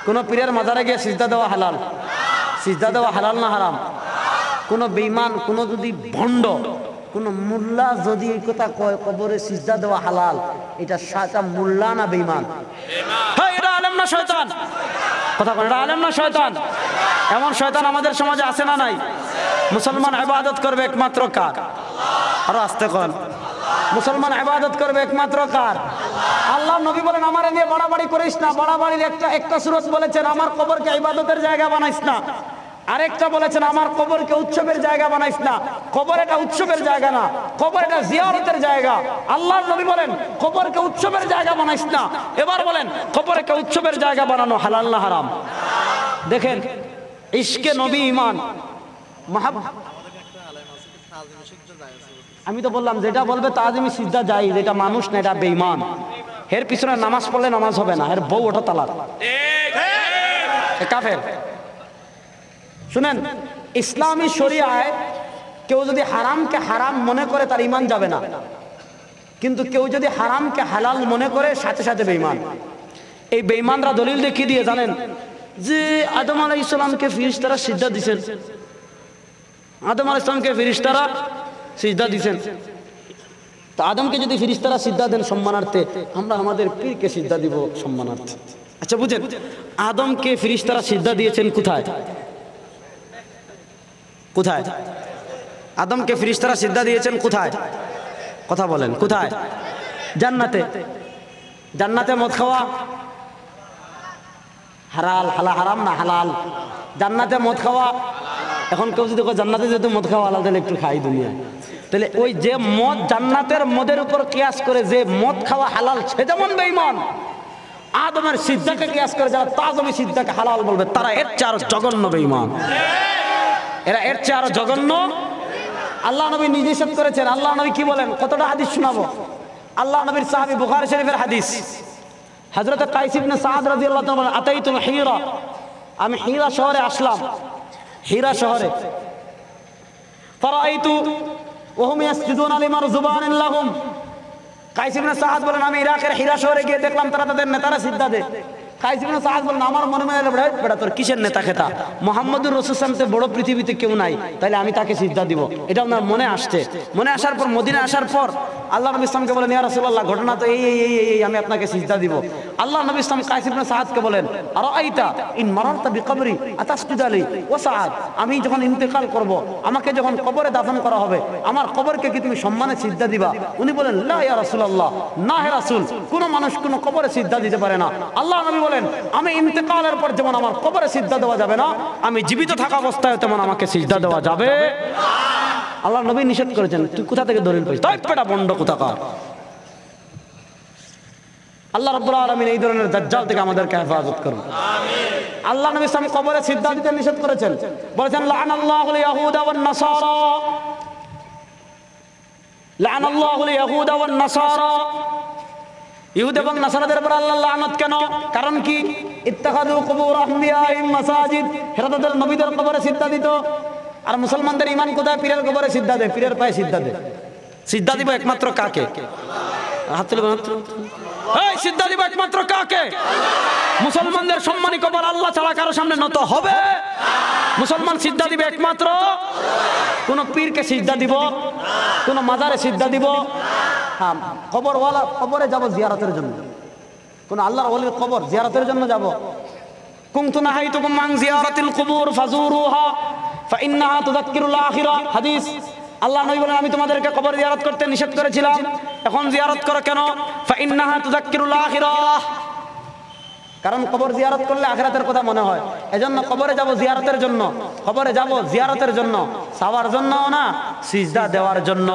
কোন পীরের মাজারে গিয়ে সিজদা দেওয়া হালাল? সিজদা দেওয়া হালাল না হারাম? কোন বেঈমান, কোন যদি ভণ্ড কোন মোল্লা যদি এই কথা কয় কবরে সিজদা দেওয়া হালাল, এটা সাটা মোল্লা না বেঈমান? হ্যাঁ, এটা আলেম না শয়তান? কথা বলেন, এটা আলেম না শয়তান? এমন শয়তান আমাদের সমাজে আছে না নাই? মুসলমান ইবাদত করবে একমাত্র কার? আরো আস্তে কন। মুসলমান ইবাদত করবে একমাত্র কার? আল্লাহ নবী বলেন আমারে নিয়ে বাড়াবাড়ি করিস না। বাড়াবাড়ির একটা সূরত বলেছেন আমার কবরকে ইবাদতের জায়গা বানাইস না। আরেকটা বলেছেন আমার কবরকে উৎসবের জায়গা বানাইস না। কবর এটা উৎসবের জায়গা না, কবর এটা জিয়ারতের জায়গা। আল্লাহর নবী বলেন কবরকে উৎসবের জায়গা বানাইস না। এবার বলেন কবরকে উৎসবের জায়গা বানানো হালাল না হারাম? দেখেন ইশকে নবী ঈমান আমি তো বললাম যেটা বলবে তাজিমি সিজদা জায়েজ, এটা মানুষ না, এটা বেঈমান। এর পিছনে নামাজ পড়লে নামাজ হবে না, এর বউ ওটা তালাক, কাফের। শুনেন, ইসলামী শরিয়ায় কেউ যদি হারামকে হারাম মনে করে তার ঈমান যাবে না, কিন্তু কেউ যদি হারামকে হালাল মনে করে সাথে সাথে বেঈমান। এই বেঈমানরা দলিল দেখিয়ে দিয়ে জানেন যে আদম আলাইহিস সালামকে ফেরেশতারা সিজদা দিয়েছেন, আদম আলাইহিস সালামকে ফেরেশতারা সিজদা দিয়েছেন। তো আদমকে যদি ফেরেশতারা সিজদা দেন সম্মানার্থে, আমরা আমাদের পীরকে সিজদা দিব সম্মানার্থে। আচ্ছা বুঝেন, আদমকে ফেরেশতারা সিজদা দিয়েছেন কোথায়? কোথায়? আদমকে ফেরেশতারা সিজদা দিয়েছেন কোথায়? কথা বলেন, কোথায়? জান্নাতে। জান্নাতে মদ খাওয়া হালাল, হারাম না হালাল? জান্নাতে মদ খাওয়া। এখন কেউ যদি জান্নাতে যেহেতু মদ খাওয়া হালাল, তাহলে একটু খাই দুনিয়া। তাহলে ওই যে মদ জান্নাতের মদের উপর কিয়াস করে যে মদ খাওয়া হালাল, সে যেমন বেঈমান। আদমের সিজদাকে কিয়াস করে যারা তাজমি সিজদাকে হালাল বলবে, তারা এর চেয়ে আরো জঘন্য বেঈমান। এরা এর চেয়ে আরো জঘন্য। আল্লাহ নবী নিজে নিষেধ করেছেন। আল্লাহ নবী কি বলেন? কতটা হাদিস শোনাবো। আল্লাহ নবীর সাহাবী বুখারী শরীফের হাদিস, হযরত কাইস ইবনে সাদ রাদিয়াল্লাহু তাআলা বলেন আতাইতু হিরা, আমি হিরা শহরে আসলাম। হিরা শহরে ফারাআইতু ওয়া হুম ইয়াসজুদুনা লিমারযুবানিন লাহুম। কাইস ইবনে সাদ বলেন আমি ইরাকের হিরা শহরে গিয়ে দেখলাম তারা তাদের নেতারা সিজদা দেয়। কাইস ইবনে সাদ বলেন আমার মনে মনে হলো বেটা তোর কিসের নেতা খেতা? মুহাম্মদুর রাসূল সাল্লাল্লাহু আলাইহি ওয়াসাল্লাম বড় পৃথিবীতে কেউ নাই, তাহলে আমি তাকে সিজদা দিব। এটা ওনার মনে আসছে। মনে আসার পর মদিনা আসার পর আল্লাহ নবী ইসলামকে বলেন ইয়া রাসূলুল্লাহ, ঘটনা তো এই আমি আপনাকে সিজদা দিব। আল্লাহ নবী ইসলাম কাইস ইবনে সাদকে বলেন আরাআইতা ইন মারারতা বিকবরি আতাসজুদু আলাইহি ওয়া সাআদ, আমি যখন ইন্তেকাল করব, আমাকে যখন কবরে দাফন করা হবে, আমার কবরকে কি তুমি সম্মানে সিজদা দিবা? উনি বলেন লা ইয়া রাসূলুল্লাহ, না হে রাসূল, কোন মানুষ কোন কবরে সিজদা দিতে পারে না। আল্লাহ নবী বলেন আমি ইন্তেকালের পর যেমন আমার কবরে সিজদা দেওয়া যাবে না, আমি জীবিত থাকা অবস্থায় তেমন আমাকে সিজদা দেওয়া যাবে না। আল্লাহ নবী নিষেধ করেছেন। তুই কোথা থেকে দলিল পাইছিস? তাই পেটা বন্ড কোথাকার। আল্লাহ রাব্বুল আলামিন এই ধরনের দাজ্জাল থেকে আমাদেরকে হেফাজত করুন, আমিন। আল্লাহ নবী সাল্লাল্লাহু আলাইহি ওয়াসাল্লাম কবরে সিজদা দিতে নিষেধ করেছেন। বলেছেন লাআনাল্লাহুল ইয়াহুদা ওয়ান নাসারা, লাআনাল্লাহুল ইয়াহুদা ওয়ান নাসারা। ইহুদ এবং নাসারাদের উপর আল্লাহ লানত কেন? কারণ কি? ইত্তাখাযু কুবুর আমবিয়াহিম মাসাজিদ, এরা তাদের নবীদের কবরে সিজদা দিত। আর মুসলমানদের ঈমান কোথায়? পীরের কবরে সিজদা দেয়, পীরের পায়ে সিজদা দেয়। সিজদা দিব একমাত্র কাকে? হাত তুলে মাত্র এই সিজদা দিব একমাত্র কাকে? মুসলমানদের সম্মানী কবর আল্লাহ ছাড়া কারো সামনে নত হবে? মুসলমান সিজদা দিবে একমাত্র কোন পীরকে সিজদা দিব, কোন মাজারে সিজদা দিব? হ্যাঁ, কবরওয়ালা কবরে যাব জিয়ারতের জন্য, কোন আল্লাহর ওলির কবর জিয়ারতের জন্য যাব। কুনতু নাহাইতুকুম আন জিয়ারাতিল কুবুর ফাজুরুহা ফাইন্নাহা তুযাক্কিরুল আখিরা। হাদিস। আল্লাহ নবী বলেন আমি তোমাদেরকে কবর জিয়ারত করতে নিষেধ করেছিলাম, এখন জিয়ারত করো কেন? ফাইন্নাহা তুযাক্কিরুল আখিরা, কারণ কবর জিয়ারত করলে আখিরাতের কথা মনে হয়। এজন্য কবরে যাব জিয়ারতের জন্য, কবরে যাব জিয়ারতের জন্য, সাওয়ার জন্য না, সিজদা দেওয়ার জন্য।